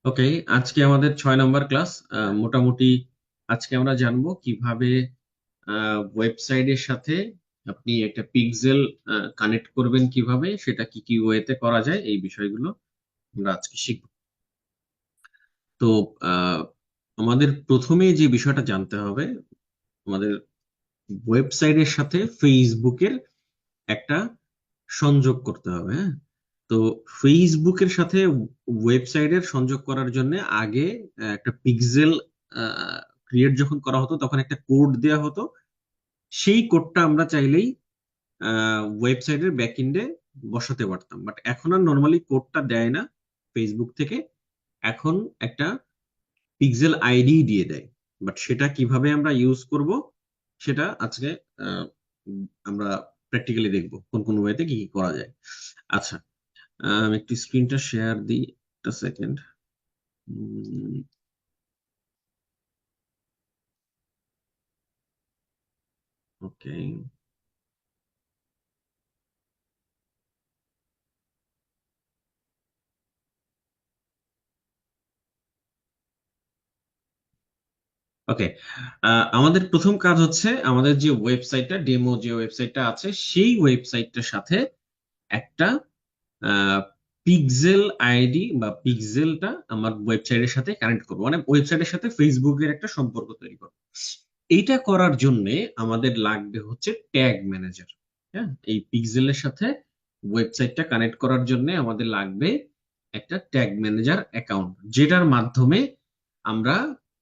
ওকে, আজকে আমাদের 6 নম্বর ক্লাস। মোটামুটি আজকে আমরা জানবো কিভাবে ওয়েবসাইটের সাথে আপনি একটা পিক্সেল কানেক্ট করবেন, কিভাবে সেটা কি কি ওয়েতে করা যায়, এই বিষয়গুলো আমরা আজকে শিখবো। তো আহ, আমাদের প্রথমে যে বিষয়টা জানতে হবে, আমাদের ওয়েবসাইটের সাথে ফেসবুকের একটা সংযোগ করতে হবে। হ্যাঁ, তো ফেসবুকের সাথে ওয়েবসাইটের সংযোগ করার জন্য আগে একটা পিক্সেল ক্রিয়েট যখন করা হতো তখন একটা কোড দেওয়া হতো। সেই কোডটা আমরা চাইলেই ওয়েবসাইটের ব্যাকএন্ডে বসাতে পারতাম, বাট এখন আর নর্মালি কোডটা দেয় না ফেসবুক থেকে। এখন একটা পিক্সেল আইডি দিয়ে দেয়। বাট সেটা কিভাবে আমরা ইউজ করব সেটা আজকে আহ, আমরা প্র্যাকটিক্যালি দেখবো কোন কোন ওয়েতে কি কি করা যায়। আচ্ছা, আমি একটু স্ক্রিনটা শেয়ার দিই, একটা সেকেন্ড। ওকে, ওকে। আমাদের প্রথম কাজ হচ্ছে আমাদের যে ওয়েবসাইটটা, ডেমো যে ওয়েবসাইটটা আছে সেই ওয়েবসাইটটার সাথে একটা পিক্সেল আইডি বা পিক্সেলটা আমার ওয়েবসাইটের সাথে কানেক্ট করবো, মানে ওয়েবসাইটের সাথে ফেসবুকের একটা সম্পর্ক তৈরি করবো। এইটা করার জন্য আমাদের লাগবে হচ্ছে ট্যাগ ম্যানেজার। হ্যাঁ, এই পিক্সেলের সাথে ওয়েবসাইটটা কানেক্ট করার জন্য আমাদের লাগবে একটা ট্যাগ ম্যানেজার অ্যাকাউন্ট, যেটার মাধ্যমে আমরা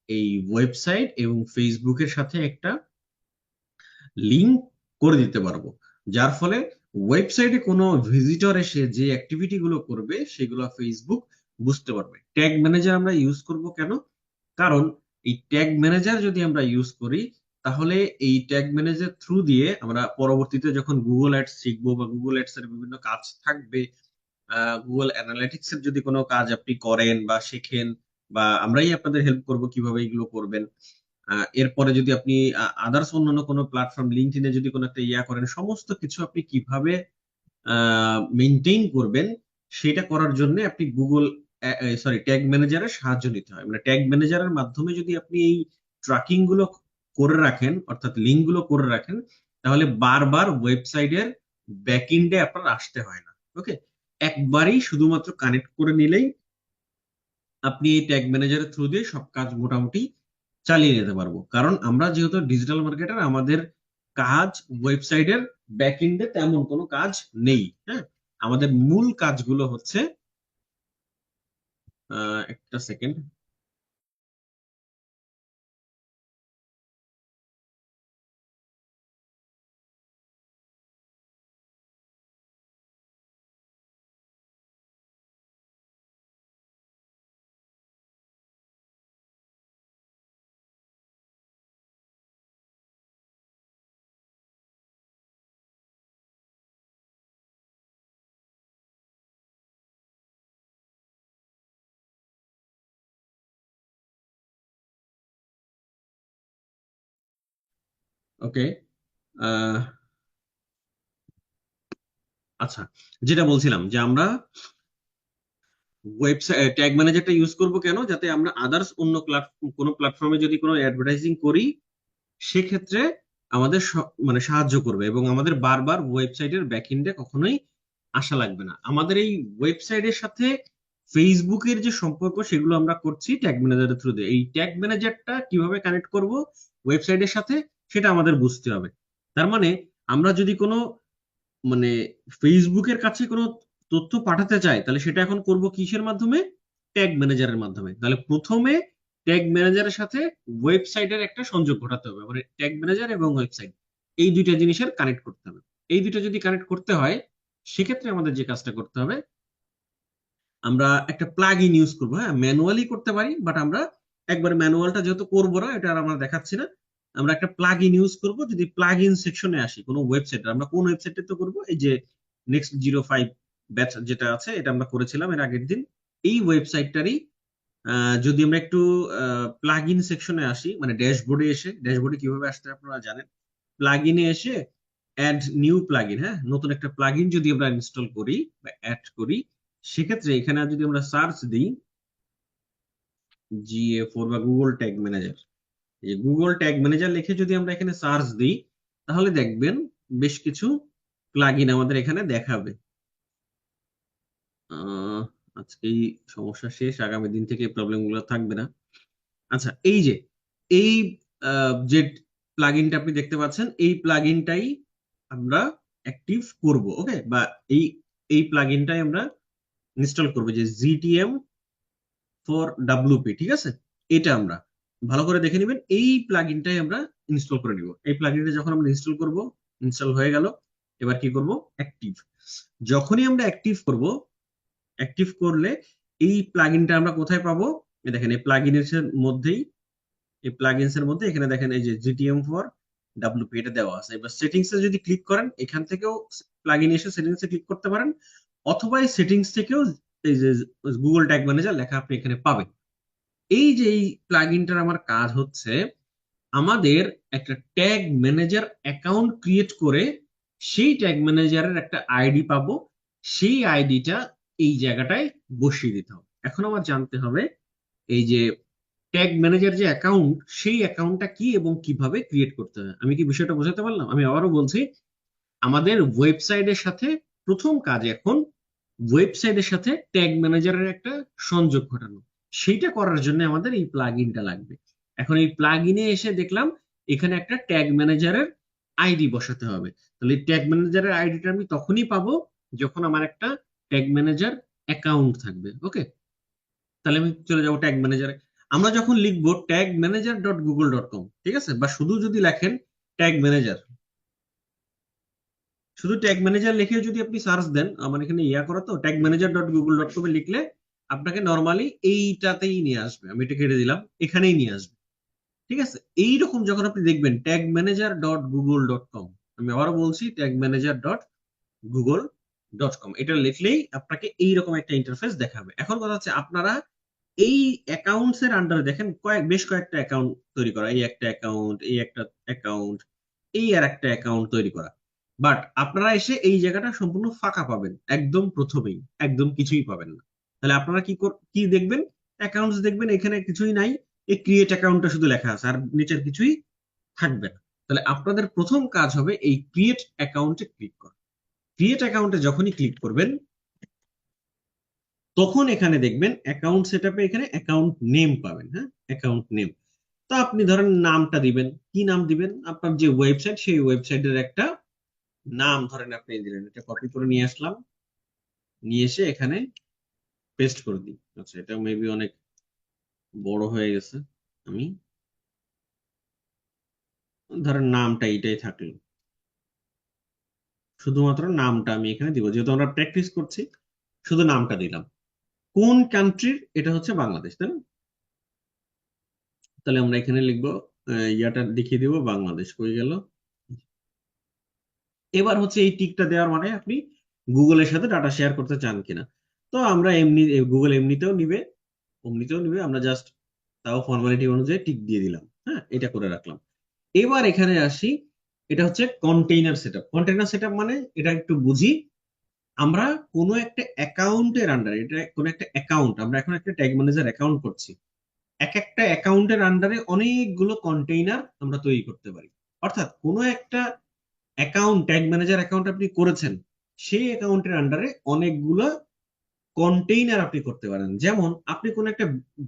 এই ওয়েবসাইট এবং ফেসবুকের সাথে একটা লিংক করে দিতে পারবো, যার ফলে ওয়েবসাইটে কোনো ভিজিটর এসে যে অ্যাক্টিভিটি গুলো করবে সেগুলো ফেসবুক বুঝতে পারবে। ট্যাগ ম্যানেজার আমরা ইউজ করব কেন? কারণ এই ট্যাগ ম্যানেজার যদি আমরা ইউজ করি, তাহলে এই ট্যাগ ম্যানেজার থ্রু দিয়ে আমরা পরবর্তীতে যখন গুগল অ্যাডস শিখবো বা গুগল অ্যাডস এর বিভিন্ন কাজ থাকবে, গুগল অ্যানালিটিক্স এর যদি কোনো কাজ আপনি করেন বা শেখেন, বা আমরাই আপনাদের হেল্প করব কিভাবে এগুলো করবেন। এরপরে যদি আপনি আদার্স অন্যান্য কোনো প্ল্যাটফর্ম, লিঙ্কডইনে যদি কোনো একটা ইয়া করেন, সমস্ত কিছু আপনি কিভাবে মেনটেইন করবেন সেটা করার জন্য আপনি গুগল সরি ট্যাগ ম্যানেজারের সাহায্য নিতে হয়। মানে ট্যাগ ম্যানেজারের মাধ্যমে যদি আপনি এই ট্র্যাকিং গুলো করে রাখেন, অর্থাৎ লিঙ্ক গুলো করে রাখেন, তাহলে বারবার ওয়েবসাইটের ব্যাকএন্ডে আপনার আসতে হয় না। ওকে, একবারেই শুধুমাত্র কানেক্ট করে নিলেই আপনি এই ট্যাগ ম্যানেজারের থ্রু দিয়ে সব কাজ মোটামুটি চালিয়ে নিতে পারবো। কারণ আমরা যেহেতু ডিজিটাল মার্কেটার, আমাদের কাজ ওয়েবসাইটের ব্যাকএন্ডে তেমন কোনো কাজ নেই। হ্যাঁ, আমাদের মূল কাজগুলো হচ্ছে একটা সেকেন্ড। ওকে, আচ্ছা, যেটা বলছিলাম যে আমরা ওয়েবসাইট ট্যাগ ম্যানেজারটা ইউজ করব কেন, যাতে আমরা আদার্স অন্য কোনো প্ল্যাটফর্মে যদি কোনো অ্যাডভার্টাইজিং করি সেক্ষেত্রে আমাদের মানে সাহায্য করবে, এবং আমাদের বারবার ওয়েবসাইটের ব্যাকএন্ডে কখনোই আসা লাগবে না। আমাদের এই ওয়েবসাইটের সাথে ফেসবুকের যে সম্পর্ক সেগুলো আমরা করছি ট্যাগ ম্যানেজারের থ্রু দিয়ে। এই ট্যাগ ম্যানেজারটা কিভাবে কানেক্ট করব ওয়েবসাইটের সাথে সেটা আমাদের বুঝতে হবে। তার মানে আমরা যদি কোনো মানে ফেসবুকের কাছে কোনো তথ্য পাঠাতে চাই, তাহলে সেটা এখন করব কিসের মাধ্যমে? ট্যাগ ম্যানেজারের মাধ্যমে। তাহলে প্রথমে ট্যাগ ম্যানেজারের সাথে ওয়েবসাইটের একটা সংযোগ ঘটাতে হবে, মানে ট্যাগ ম্যানেজার এবং ওয়েবসাইট এই দুইটা জিনিসের কানেক্ট করতে হবে। এই দুইটা যদি কানেক্ট করতে হয়, সেক্ষেত্রে আমাদের যে কাজটা করতে হবে, আমরা একটা প্লাগ ইন ইউজ করবো। হ্যাঁ, ম্যানুয়ালি করতে পারি, বাট আমরা একবার ম্যানুয়ালটা যেহেতু করবো না, এটা আর আমরা দেখাচ্ছি না। আমরা একটা প্লাগ ইন ইউজ করবো। যদি প্লাগ ইন সেকশনে আসি কোনো ওয়েবসাইট, আমরা কোন ওয়েবসাইটে তো করবো, এই যে Next05 ব্যাচ যেটা আছে, এটা আমরা করেছিলাম এর আগের দিন। এই ওয়েবসাইটটারই যদি আমরা একটু প্লাগ ইন সেকশনে আসি, মানে ড্যাশবোর্ডে এসে, ড্যাশবোর্ডে কিভাবে আসতে হয় আপনারা জানেন, প্লাগ ইনে এসে অ্যাড নিউ প্লাগ ইন, হ্যাঁ, নতুন একটা প্লাগ ইন যদি আমরা ইনস্টল করি বা অ্যাড করি, সেক্ষেত্রে এখানে যদি আমরা সার্চ দিই, GA4 বা গুগল ট্যাগ ম্যানেজার। এই গুগল ট্যাগ ম্যানেজার লিখে যদি আমরা এখানে সার্চ দিই, তাহলে দেখবেন বেশ কিছু প্লাগইন আমাদের এখানে দেখাবে। আহ, আজকেই সমস্যা শেষ, আগামী দিন থেকে প্রবলেম গুলো থাকবে না। আচ্ছা, এই যে এই যে প্লাগইনটা আপনি দেখতে পাচ্ছেন, এই প্লাগইনটাই আমরা অ্যাক্টিভ করব, ওকে? বা এই এই প্লাগইনটাই আমরা ইনস্টল করব, যে জিটিএম ফর ডাব্লিউপি, ঠিক আছে? এটা আমরা ভালো করে দেখে নেবেন, এই প্লাগইনটাই আমরা ইনস্টল করে নিব। এই প্লাগইনটা যখন আমরা ইনস্টল করব, ইনস্টল হয়ে গেল, এবার কি করব? অ্যাক্টিভ। যখনই আমরা অ্যাক্টিভ করব, অ্যাক্টিভ করলে এই প্লাগইনটা আমরা কোথায় পাবো? এই দেখেন, এই প্লাগইনের মধ্যেই, এই প্লাগইনস এর মধ্যে এখানে দেখেন এই যে জিটিএম ফর ডাব্লিউপি এটা দেওয়া আছে। এবার সেটিংস এ যদি ক্লিক করেন, এখান থেকেও প্লাগইন এসে সেটিংস এ ক্লিক করতে পারেন, অথবা এই সেটিংস থেকেও এই যে গুগল ট্যাগ ম্যানেজার লেখা আপনি এখানে পাবেন। এই যে এই প্লাগইনটার আমার কাজ হচ্ছে, আমাদের একটা ট্যাগ ম্যানেজার অ্যাকাউন্ট ক্রিয়েট করে সেই ট্যাগ ম্যানেজারের একটা আইডি পাবো, সেই আইডিটা এই জায়গাটায় বসিয়ে দিতে হবে। এখন আমার জানতে হবে এই যে ট্যাগ ম্যানেজার যে অ্যাকাউন্ট, সেই অ্যাকাউন্টটা কি এবং কিভাবে ক্রিয়েট করতে হয়। আমি কি বিষয়টা বোঝাতে পারলাম? আমি আবারও বলছি, আমাদের ওয়েবসাইটের সাথে প্রথম কাজ এখন ওয়েবসাইটের সাথে ট্যাগ ম্যানেজারের একটা সংযোগ ঘটানো। সেইটা করার জন্য আমাদের এই প্লাগইনটা লাগবে। এখন এই প্লাগইনে এসে দেখলাম এখানে একটা ট্যাগ ম্যানেজারের আইডি বসাতে হবে। তাহলে ট্যাগ ম্যানেজারের আইডিটা আমি তখনই পাবো যখন আমার একটা ট্যাগ ম্যানেজার অ্যাকাউন্ট থাকবে, ওকে? তাহলে আমি চলে যাবো ট্যাগ ম্যানেজারে। আমরা যখন লিখবো tag manager dot Google dot কম, ঠিক আছে? বা শুধু যদি লেখেন ট্যাগ ম্যানেজার, শুধু ট্যাগ ম্যানেজার লিখে যদি আপনি সার্চ দেন, আমার এখানে ইয়া করা তো tag manager dot Google dot com এ লিখলে আপনাকে নর্মালি এইটাতেই নিয়ে আসবে। আমি এটা কেটে দিলাম, এখানেই নিয়ে আসবে, ঠিক আছে? এইরকম যখন আপনি দেখবেন tag manager dot Google dot কম, আমি আবারও বলছি tag manager dot Google dot কম, এটা লিখলেই আপনাকে এইরকম একটা ইন্টারফেস দেখাবে। এখন কথা হচ্ছে, আপনারা এই অ্যাকাউন্টস এর আন্ডারে দেখেন বেশ কয়েকটা অ্যাকাউন্ট তৈরি করা, এই একটা অ্যাকাউন্ট, এই একটা অ্যাকাউন্ট, এই আর একটা অ্যাকাউন্ট তৈরি করা। বাট আপনারা এসে এই জায়গাটা সম্পূর্ণ ফাঁকা পাবেন, একদম প্রথমেই একদম কিছুই পাবেন না। তাহলে আপনারা কি দেখবেন? অ্যাকাউন্টস দেখবেন, এখানে কিছুই নাই, এই ক্রিয়েট অ্যাকাউন্টটা শুধু লেখা আছে, আর নিচের কিছুই থাকবে না। তাহলে আপনাদের প্রথম কাজ হবে এই ক্রিয়েট অ্যাকাউন্টে ক্লিক করা। ক্রিয়েট অ্যাকাউন্টে যখনই ক্লিক করবেন, তখন এখানে দেখবেন অ্যাকাউন্ট সেটআপে এখানে অ্যাকাউন্ট নেম পাবেন, হ্যাঁ? Account name. তো আপনি ধরেন নামটা দিবেন, কি নাম দিবেন? আপনার যে ওয়েবসাইট, সেই ওয়েবসাইটের একটা নাম ধরেন আপনি দিলেন। এটা কপি করে নিয়ে আসলাম, নিয়ে এসে এখানে পেস্ট করে দিই। আচ্ছা, এটা মেবি অনেক বড় হয়ে গেছে। আমি ধরেন নামটা এইটাই থাকলো, শুধুমাত্র নামটা আমি এখানে দিব, যেহেতু আমরা প্র্যাকটিস করছি, শুধু নামটা দিলাম। কোন কান্ট্রির? এটা হচ্ছে বাংলাদেশ, তাই না? তাহলে আমরা এখানে লিখবো, ইয়াটা দেখিয়ে দিব, বাংলাদেশ কই গেল। এবার হচ্ছে এই টিকটা দেওয়ার মানে আপনি গুগলের সাথে ডাটা শেয়ার করতে চান কিনা। তো আমরা এমনি, গুগল এমনিতেও নিবে, অমনিতেও নিবে, আমরা জাস্ট তাও ফর্মালিটি অনুযায়ী টিক দিয়ে দিলাম, হ্যাঁ? এটা করে রাখলাম। এবার এখানে আসি, এটা হচ্ছে কন্টেইনার সেটআপ। কন্টেইনার সেটআপ মানে এটা একটু বুঝি। আমরা কোনো একটা অ্যাকাউন্টের আন্ডারে, এটা কোনো একটা অ্যাকাউন্ট, আমরা এখন একটা ট্যাগ ম্যানেজার অ্যাকাউন্ট করছি, এক একটা অ্যাকাউন্টের আন্ডারে অনেকগুলো কন্টেইনার আমরা তৈরি করতে পারি। অর্থাৎ কোনো একটা অ্যাকাউন্ট, ট্যাগ ম্যানেজার অ্যাকাউন্ট আপনি করেছেন, সেই অ্যাকাউন্টের আন্ডারে অনেকগুলো কন্টেইনার আপনি করতে পারেন। যেমন আপনি কোন একটা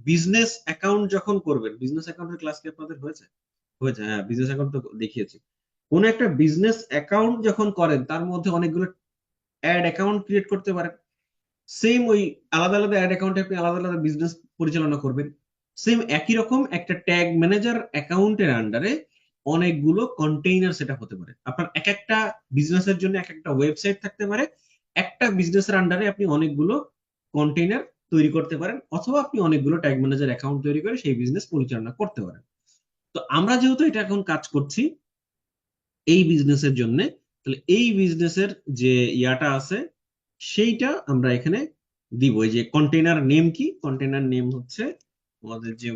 বিজনেস অ্যাকাউন্ট যখন করবেন, বিজনেস অ্যাকাউন্টের ক্লাস কি আপনাদের হয়েছে? হয়েছে, হ্যাঁ, বিজনেস অ্যাকাউন্ট তো দেখিয়েছি। কোন একটা বিজনেস অ্যাকাউন্ট যখন করেন, তার মধ্যে অনেকগুলো অ্যাড অ্যাকাউন্ট ক্রিয়েট করতে পারেন। সেম ওই আলাদা আলাদা অ্যাড অ্যাকাউন্টে আপনি আলাদা আলাদা বিজনেস পরিচালনা করবেন। সেম একই রকম একটা ট্যাগ ম্যানেজার অ্যাকাউন্টের আন্ডারে অনেকগুলো কন্টেইনার সেটআপ হতে পারে। আপনার এক একটা বিজনেসের জন্য এক একটা ওয়েবসাইট থাকতে পারে, একটা বিজনেসের আন্ডারে আপনি অনেকগুলো কন্টেইনার তৈরি করতে পারেন, অথবা আপনি অনেকগুলো ট্যাগ ম্যানেজার অ্যাকাউন্ট তৈরি করে সেই বিজনেস পরিচালনা করতে পারেন। তো আমরা যেহেতু এটা এখন কাজ করছি এই বিজনেসের জন্য, তাহলে এই বিজনেসের যে ইয়াটা আছে, সেইটা আমরা এখানে দিব। এই যে কন্টেইনার নেম কি? কন্টেইনার নেম হচ্ছে আমাদের যে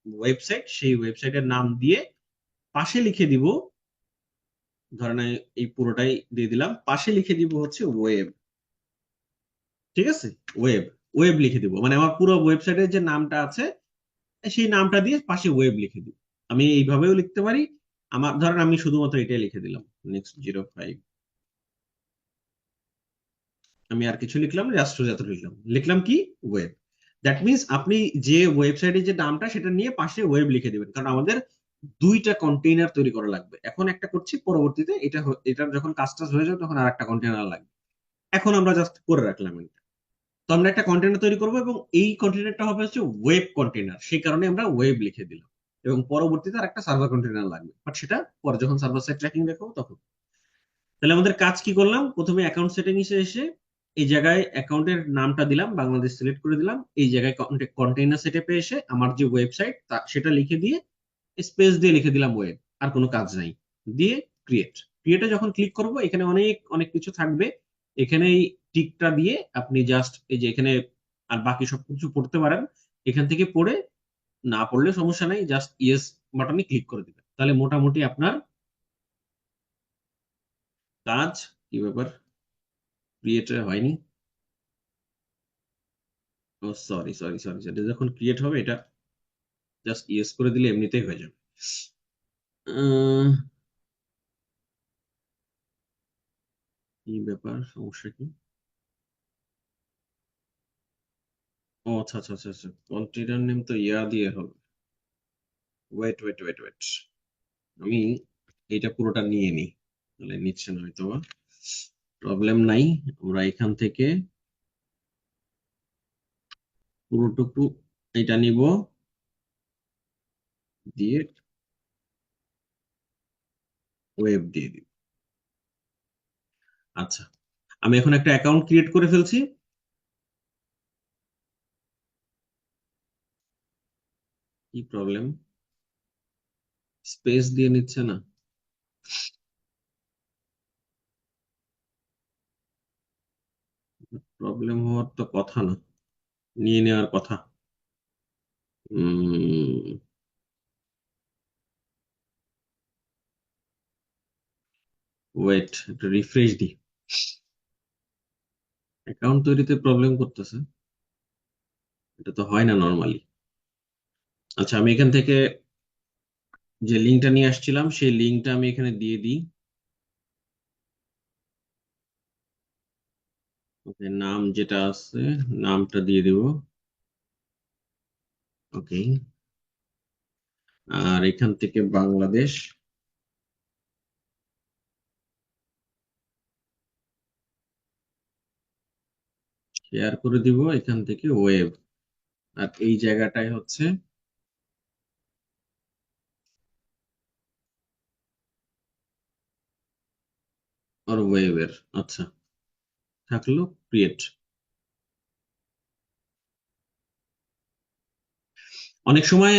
ওয়েবসাইট, সেই ওয়েবসাইটের নাম দিয়ে পাশে লিখে দিব, ধরেন এই পুরোটাই দিয়ে দিলাম, পাশে লিখে দিব হচ্ছে ওয়েব, ঠিক আছে? ওয়েব, ওয়েব লিখে দিব, মানে আমার পুরো ওয়েবসাইটের যে নামটা আছে সেই নামটা দিয়ে পাশে ওয়েব লিখে দিই। আমি এইভাবেও লিখতে পারি। আমার ধরেন আমি শুধুমাত্র এটাই লিখে দিলাম, next 05। আমি আর কিছু লিখলাম না, জাস্ট যত লিখলাম, লিখলাম কি, ওয়েব। দ্যাট মিনস আপনি যে ওয়েবসাইটের যে নামটা সেটা নিয়ে পাশে ওয়েব লিখে দিবেন, কারণ আমাদের দুইটা কন্টেইনার তৈরি করা লাগবে। এখন একটা করছি, পরবর্তীতে এটা যখন কাজটা হয়ে যাবে তখন আর একটা কন্টেইনার লাগবে। এখন আমরা জাস্ট করে রাখলাম এটা। তো আমরা একটা কন্টেইনার তৈরি করবো এবং এই কন্টেইনারটা হবে হচ্ছে ওয়েব কন্টেইনার, সেই কারণে আমরা ওয়েব লিখে দিলাম। এবং পরবর্তীতে আর একটা সার্ভার কন্টেইনার লাগবে, বাট সেটা পরে যখন সার্ভার সাইড ট্র্যাকিং দেখাবো তখন। তাহলে আমাদের কাজ কি করলাম, প্রথমে অ্যাকাউন্ট সেটিংসে এসে এই জায়গায় অ্যাকাউন্টের নামটা দিলাম, বাংলাদেশ সিলেক্ট করে দিলাম। এই জায়গায় কন্টেইনার সেটআপে এসে আমার যে ওয়েবসাইট সেটা লিখে দিয়ে স্পেস দিয়ে লিখে দিলাম ওয়েব। আর কোনো কাজ নাই। দিয়ে ক্রিয়েট। ক্রিয়েটে যখন ক্লিক করব এখানে অনেক অনেক কিছু থাকবে। এখানে এই টিকটা দিয়ে আপনি জাস্ট এই যে এখানে আর বাকি সবকিছু পড়তে পারেন। এখান থেকে পড়ে, না পড়লে সমস্যা নাই, জাস্ট ইয়েস বাটনে ক্লিক করে দিবেন, তাহলে মোটামুটি আপনার কাজ। কি ব্যাপার, ক্রিয়েট হয়নি? ও সরি সরি সরি, এটা যখন ক্রিয়েট হবে এটা জাস্ট ইয়েস করে দিলে এমনিতেই হয়ে যাবে। আহ, কি ব্যাপার, সমস্যা কি? ও আচ্ছা আচ্ছা আচ্ছা আচ্ছা, কন্টেনার নেম তো ইয়া দিয়ে হবে। ওয়েট ওয়েট ওয়েট ওয়েট, আমি এটা পুরোটা নিয়ে নিই, তাহলে নিচ্ছে না হয়তো বা, প্রবলেম নাই। আমরা এখান থেকে পুরোটুকু এটা নিব, দিয়ে ওয়েব দিয়ে দিব। আচ্ছা, আমি এখন একটা অ্যাকাউন্ট ক্রিয়েট করে ফেলছি। কি প্রবলেম, স্পেস দিয়ে নিচ্ছে না? প্রবলেম হওয়ার তো কথা না, নিয়ে নেওয়ার কথা। ওয়েট, একটু রিফ্রেশ দিই। অ্যাকাউন্ট তৈরিতে প্রবলেম করতেছে, এটা তো হয় না নর্মালি। আচ্ছা, আমি এখান থেকে যে লিঙ্কটা নিয়ে আসছিলাম সেই লিঙ্কটা আমি এখানে দিয়ে দিই। ওকে, নাম যেটা আছে নামটা দিয়ে দিব। ওকে, আর এখান থেকে বাংলাদেশ শেয়ার করে দিব, এখান থেকে ওয়েব। আর এই জায়গাটায় হচ্ছে আর ওয়েবের। আচ্ছা, থাকলো ক্রিয়েট। অনেক সময়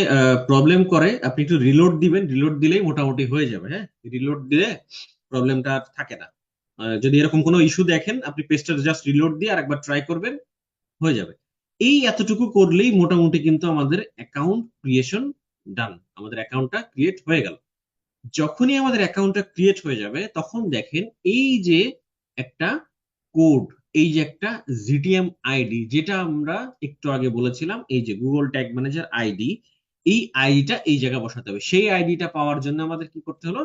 প্রবলেম করে, আপনি একটু রিলোড দিবেন, রিলোড দিলেই মোটামুটি হয়ে যাবে। হ্যাঁ, রিলোড দিলে প্রবলেমটা আর থাকে না। যদি এরকম কোনো ইস্যু দেখেন, আপনি পেজটা জাস্ট রিলোড দিয়ে আরেকবার ট্রাই করবেন, হয়ে যাবে। এই এতটুকু করলেই মোটামুটি কিন্তু আমাদের অ্যাকাউন্ট ক্রিয়েশন ডান, আমাদের অ্যাকাউন্টটা ক্রিয়েট হয়ে গেল। যখনই আমাদের অ্যাকাউন্টটা ক্রিয়েট হয়ে যাবে তখন দেখেন এই যে একটা কোড, এই যে একটা জিটিএম আইডি, যেটা আমরা একটু আগে বলেছিলাম, এই যে গুগল ট্যাগ ম্যানেজার আইডি, এই আইডিটা এই জায়গায় বসাতে হবে। সেই আইডিটা পাওয়ার জন্য আমাদের কি করতে হলো,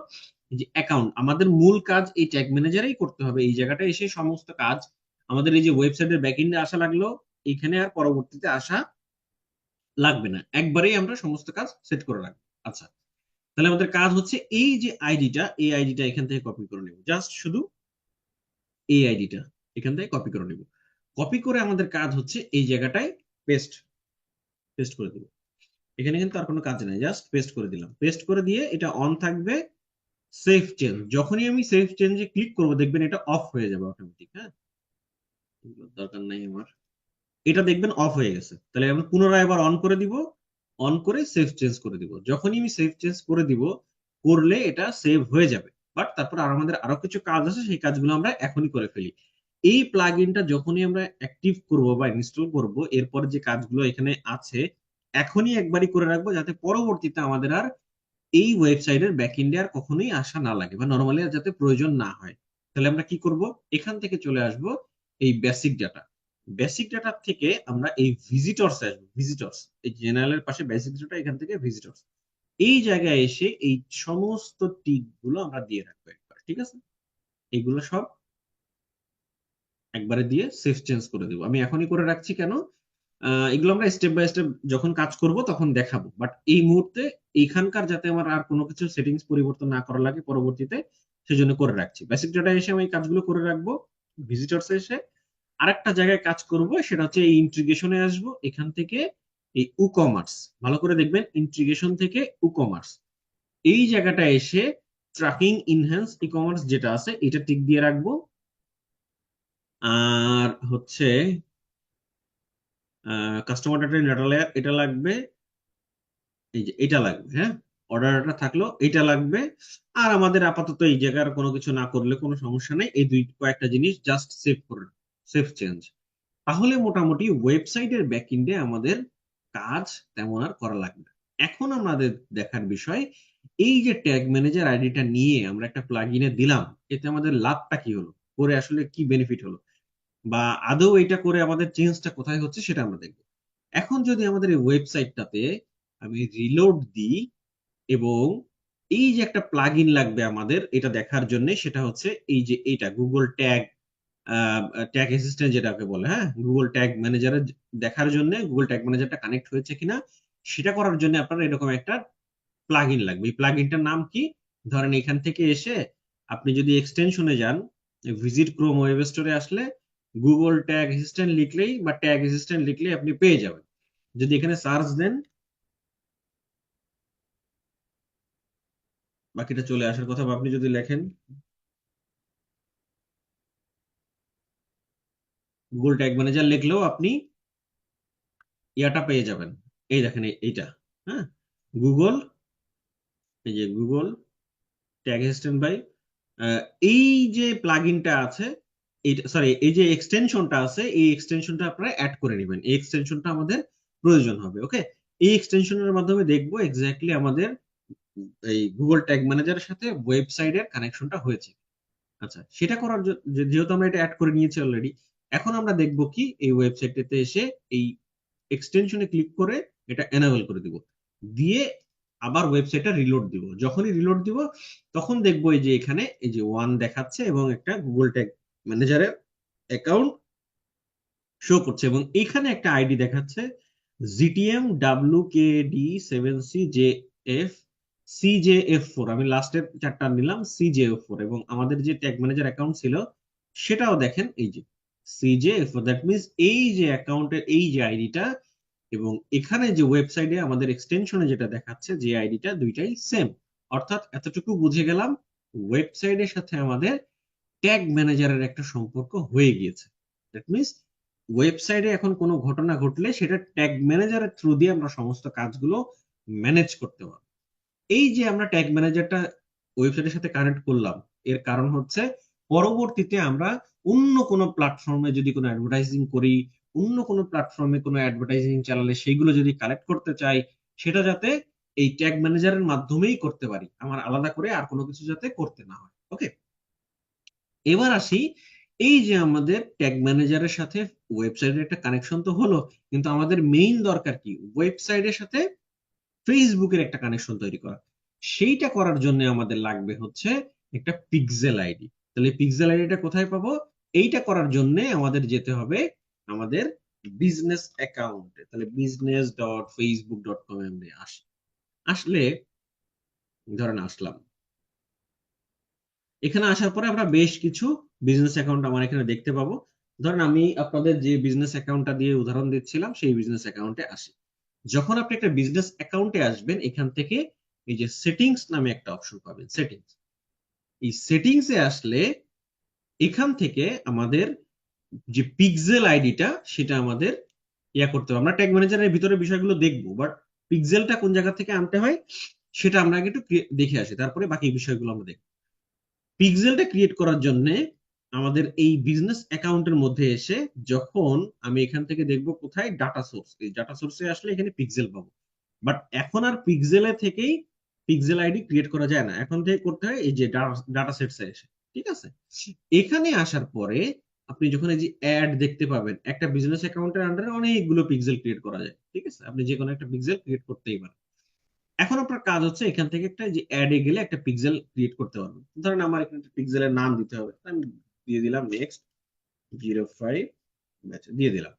এই যে অ্যাকাউন্ট, আমাদের মূল কাজ এই ট্যাগ ম্যানেজারেই করতে হবে। এই জায়গাটা এসে সমস্ত কাজ আমাদের এই যে ওয়েবসাইটের ব্যাকএন্ডে আসা লাগলো, এখানে আর পরবর্তীতে আসা লাগবে না, একবারেই আমরা সমস্ত কাজ সেট করে রাখবো। আচ্ছা, তাহলে আমাদের কাজ হচ্ছে এই যে আইডিটা, এই আইডিটা এখান থেকে কপি করে নেব, জাস্ট শুধু এই আইডিটা এখান থেকে কপি করে নেব। কপি করে আমাদের কাজ হচ্ছে এই জায়গাটায় পেস্ট পেস্ট করে দিব। এখানে কিন্তু আর কোনো কাজ নাই, জাস্ট পেস্ট করে দিলাম। পেস্ট করে দিয়ে এটা অন থাকবে। সেভ চেঞ্জ, যখনই আমি সেভ চেঞ্জে ক্লিক করব দেখবেন এটা অফ হয়ে যাবে অটোমেটিক। হ্যাঁ, এগুলোর দরকার নাই আমার। এটা দেখবেন অফ হয়ে গেছে, তাহলে আমি পুনরায় আবার অন করে দিব। অন করে সেভ চেঞ্জ করে দিব, যখনই আমি সেভ চেঞ্জ করে দিব, করলে এটা সেভ হয়ে যাবে। বাট তারপর আর আমাদের আরো কিছু কাজ আছে, সেই কাজগুলো আমরা এখনই করে ফেলি। এই প্লাগইনটা যখনই আমরা অ্যাক্টিভ করব বা ইনস্টল করব, এরপর যে কাজগুলো এখানে আছে এখনই একবারই করে রাখবো, যাতে পরবর্তীতে আমাদের আর এই ওয়েবসাইটের ব্যাকএন্ডে আর কখনোই আসা না লাগে, বা নর্মালি আর যাতে প্রয়োজন না হয়। তাহলে আমরা কি করব, এখান থেকে চলে আসব এই বেসিক ডাটা। বেসিক ডাটা থেকে আমরা এই ভিজিটরস আসবো, ভিজিটরস, এই জেনারেলের পাশে বেসিক ডাটা, এখান থেকে ভিজিটরস, এই জায়গায় এসে এই সমস্ত টিক গুলো আমরা দিয়ে রাখবো একবার, ঠিক আছে? এগুলো সব একবারে দিয়ে সেভ চেঞ্জ করে দেবো। আমি এখনই করে রাখছি কেন, এগুলো আমরা স্টেপ বাই স্টেপ যখন কাজ করব তখন দেখাবো, বাট এই মুহূর্তে এইখানকার যাতে আমার আর কোনো কিছু সেটিংস পরিবর্তন না করা লাগে পরবর্তীতে, সেজন্য করে রাখছি। বেসিক ডাটা এসে আমি এই কাজগুলো করে রাখবো। ভিজিটরস এসে আরেকটা জায়গায় কাজ করব, সেটা হচ্ছে এই ইন্টিগ্রেশনে আসবো, এখান থেকে এই কমার্স, ভালো করে দেখবেন, ইন্টিগ্রেশন থেকে কমার্স, এই জায়গাটা এসে ট্র্যাকিং ইনহ্যান্স ই কমার্স যেটা আছে এটা টিক দিয়ে রাখবো। আর হচ্ছে কাস্টমার ডাটা ডাটা লেয়ার এটা লাগবে, এই যে এটা লাগবে, হ্যাঁ, অর্ডারটা থাকলো এটা লাগবে। আর আমাদের আপাতত এই জায়গার কোনো কিছু না করলে কোনো সমস্যা নেই, এই দুই কয়েকটা জিনিস জাস্ট সেভ করে, সেভ চেঞ্জ, তাহলে মোটামুটি ওয়েবসাইটের ব্যাকএন্ডে আমাদের কাজ তেমন আর করা লাগবে না। এখন আমাদের দেখার বিষয়, এই যে ট্যাগ ম্যানেজার আইডিটা নিয়ে আমরা একটা প্লাগইনে দিলাম, এতে আমাদের লাভটা কি হলো, করে আসলে কি বেনিফিট হলো, বা আদৌ এটা করে আমাদের চেঞ্জটা কোথায় হচ্ছে সেটা আমরা দেখবো। এখন যদি আমাদের এই ওয়েবসাইটটাতে আমি রিলোড দিই, এবং এই যে একটা প্লাগইন লাগবে আমাদের এটা দেখার জন্য, সেটা হচ্ছে এই যে এইটা গুগল ট্যাগ, ট্যাগ অ্যাসিস্ট্যান্ট যেটাকে বলে, হ্যাঁ, গুগল ট্যাগ ম্যানেজারের দেখার জন্য গুগল ট্যাগ ম্যানেজারটা কানেক্ট হয়েছে কিনা সেটা করার জন্য আপনার এরকম একটা প্লাগইন লাগবে। এই প্লাগইনটার নাম কি, ধরেন এখান থেকে এসে আপনি যদি এক্সটেনশনে যান, ভিজিট ক্রোম ওয়েব স্টোরে আসলে গুগল ট্যাগ অ্যাসিস্ট্যান্ট লিখলেই বা ট্যাগ অ্যাসিস্ট্যান্ট লিখলেই আপনি পেয়ে যাবেন। যদি এখানে সার্চ দেন, বাকিটা চলে আসার কথা, বা আপনি যদি লেখেন গুগল ট্যাগ ম্যানেজার লিখলেও আপনি ইয়াটা পেয়ে যাবেন। এই দেখেন এইটা, হ্যাঁ, গুগল, এই যে গুগল ট্যাগ অ্যাসিস্ট্যান্ট বাই, এই যে প্লাগইনটা আছে, এইটা সরি, এই যে এক্সটেনশনটা আছে এই এক্সটেনশনটা আপনারা অ্যাড করে নেবেন, এই এক্সটেনশনটা আমাদের প্রয়োজন হবে। ওকে, এই এক্সটেনশনের মাধ্যমে দেখবো এক্স্যাক্টলি আমাদের এই গুগল ট্যাগ ম্যানেজারের সাথে ওয়েবসাইটের কানেকশনটা হয়েছে। আচ্ছা, সেটা করার যেহেতু আমরা এটা অ্যাড করে নিয়েছি অলরেডি, এখন আমরা দেখবো কি এই ওয়েবসাইটটাতে এসে এই এক্সটেনশনে ক্লিক করে এটা এনেবল করে দিব, দিয়ে আবার ওয়েবসাইটটা রিলোড দিব। যখনই রিলোড দিব তখন দেখবো এই যে এখানে এই যে ওয়ান দেখাচ্ছে এবং একটা গুগল ট্যাগ ম্যানেজারের অ্যাকাউন্ট শো করছে, এবং এখানে একটা আইডি দেখাচ্ছে জিটিএম WKD7CJF আমি লাস্টের চারটা নিলাম CJF4, এবং আমাদের যে ট্যাগ ম্যানেজার অ্যাকাউন্ট ছিল সেটাও দেখেন এই যে CJF4, দ্যাট মিনস এই যে অ্যাকাউন্টের এই যে আইডিটা এবং এখানে যে ওয়েবসাইটে আমাদের এক্সটেনশনে যেটা দেখাচ্ছে যে আইডিটা, দুইটাই সেম। অর্থাৎ এতটুকু বুঝে গেলাম ওয়েবসাইটের সাথে আমাদের ট্যাগ ম্যানেজারের একটা সম্পর্ক হয়ে গিয়েছে। দ্যাট মিনস ওয়েবসাইটে এখন কোনো ঘটনা ঘটলে সেটা ট্যাগ ম্যানেজারের থ্রু দিয়ে আমরা সমস্ত কাজগুলো ম্যানেজ করতে পারবো। এই যে আমরা ট্যাগ ম্যানেজারটা ওয়েবসাইটের সাথে কানেক্ট করলাম, এর কারণ হচ্ছে পরবর্তীতে আমরা অন্য কোনো প্ল্যাটফর্মে যদি কোনো অ্যাডভার্টাইজিং করি, অন্য কোনো প্ল্যাটফর্মে কোনো অ্যাডভার্টাইজিং চালালে সেইগুলো যদি কালেক্ট করতে চাই, সেটা যাতে এই ট্যাগ ম্যানেজারের মাধ্যমেই করতে পারি, আমার আলাদা করে আর কোনো কিছু যাতে করতে না হয়। ওকে, এবার আসি, এই যে আমাদের ট্যাগ ম্যানেজারের সাথে ওয়েবসাইটের একটা কানেকশন তো হলো, কিন্তু আমাদের মেইন দরকার কি, ওয়েবসাইটের সাথে ফেসবুকের একটা কানেকশন তৈরি করা। সেইটা করার জন্য আমাদের লাগবে হচ্ছে একটা পিক্সেল আইডি। তাহলে পিক্সেল আইডিটা কোথায় পাবো, এইটা করার জন্য আমাদের যেতে হবে আমাদের বিজনেস অ্যাকাউন্টে। তাহলে business.facebook.com এ আসি, আসলে ধরেন আসলাম, এখানে আসার পরে আমরা বেশ কিছু বিজনেস অ্যাকাউন্ট আমার এখানে দেখতে পাবো। ধরেন আমি আপনাদের যে বিজনেস অ্যাকাউন্টটা দিয়ে উদাহরণ দিচ্ছিলাম সেই বিজনেস অ্যাকাউন্টে আসি। যখন আপনি একটা বিজনেস অ্যাকাউন্টে আসবেন, এখান থেকে এই যে সেটিংস নামে একটা অপশন পাবেন, সেটিংস, এই সেটিংস এ আসলে এখান থেকে আমাদের যে পিক্সেল আইডিটা সেটা আমাদের ইয়া করতে হবে। আমরা ট্যাগ ম্যানেজারের ভিতরে বিষয়গুলো দেখবো, বাট পিক্সেলটা কোন জায়গা থেকে আনতে হয় সেটা আমরা আগে একটু দেখে আসি, তারপরে বাকি বিষয়গুলো আমরা দেখবো। পিক্সেলটা ক্রিয়েট করার জন্য আমাদের এই বিজনেস অ্যাকাউন্টের মধ্যে এসে যখন আমি এখান থেকে দেখব কোথায় ডাটা সোর্স, এই ডাটা সোর্সে আসলে এখানে পিক্সেল পাবো। বাট এখন আর পিক্সেলে থেকেই পিক্সেল আইডি ক্রিয়েট করা যায় না, এখন থেকে করতে হয় এই যে ডাটা সেটসে এসে। ঠিক আছে, এখানে আসার পরে আপনি যখন এই যে অ্যাড দেখতে পাবেন, একটা বিজনেস অ্যাকাউন্টের আন্ডারে অনেকগুলো পিক্সেল ক্রিয়েট করা যায়, ঠিক আছে? আপনি যে কোনো একটা পিক্সেল ক্রিয়েট করতেই পারেন। এখন আপনার কাজ হচ্ছে এখান থেকে একটা যে অ্যাডে গেলে একটা পিক্সেল ক্রিয়েট করতে পারবেন। ধরেন আমার এখানে একটা পিক্সেলের নাম দিতে হবে, আমি দিয়ে দিলাম নেক্সট 05 দিয়ে দিলাম।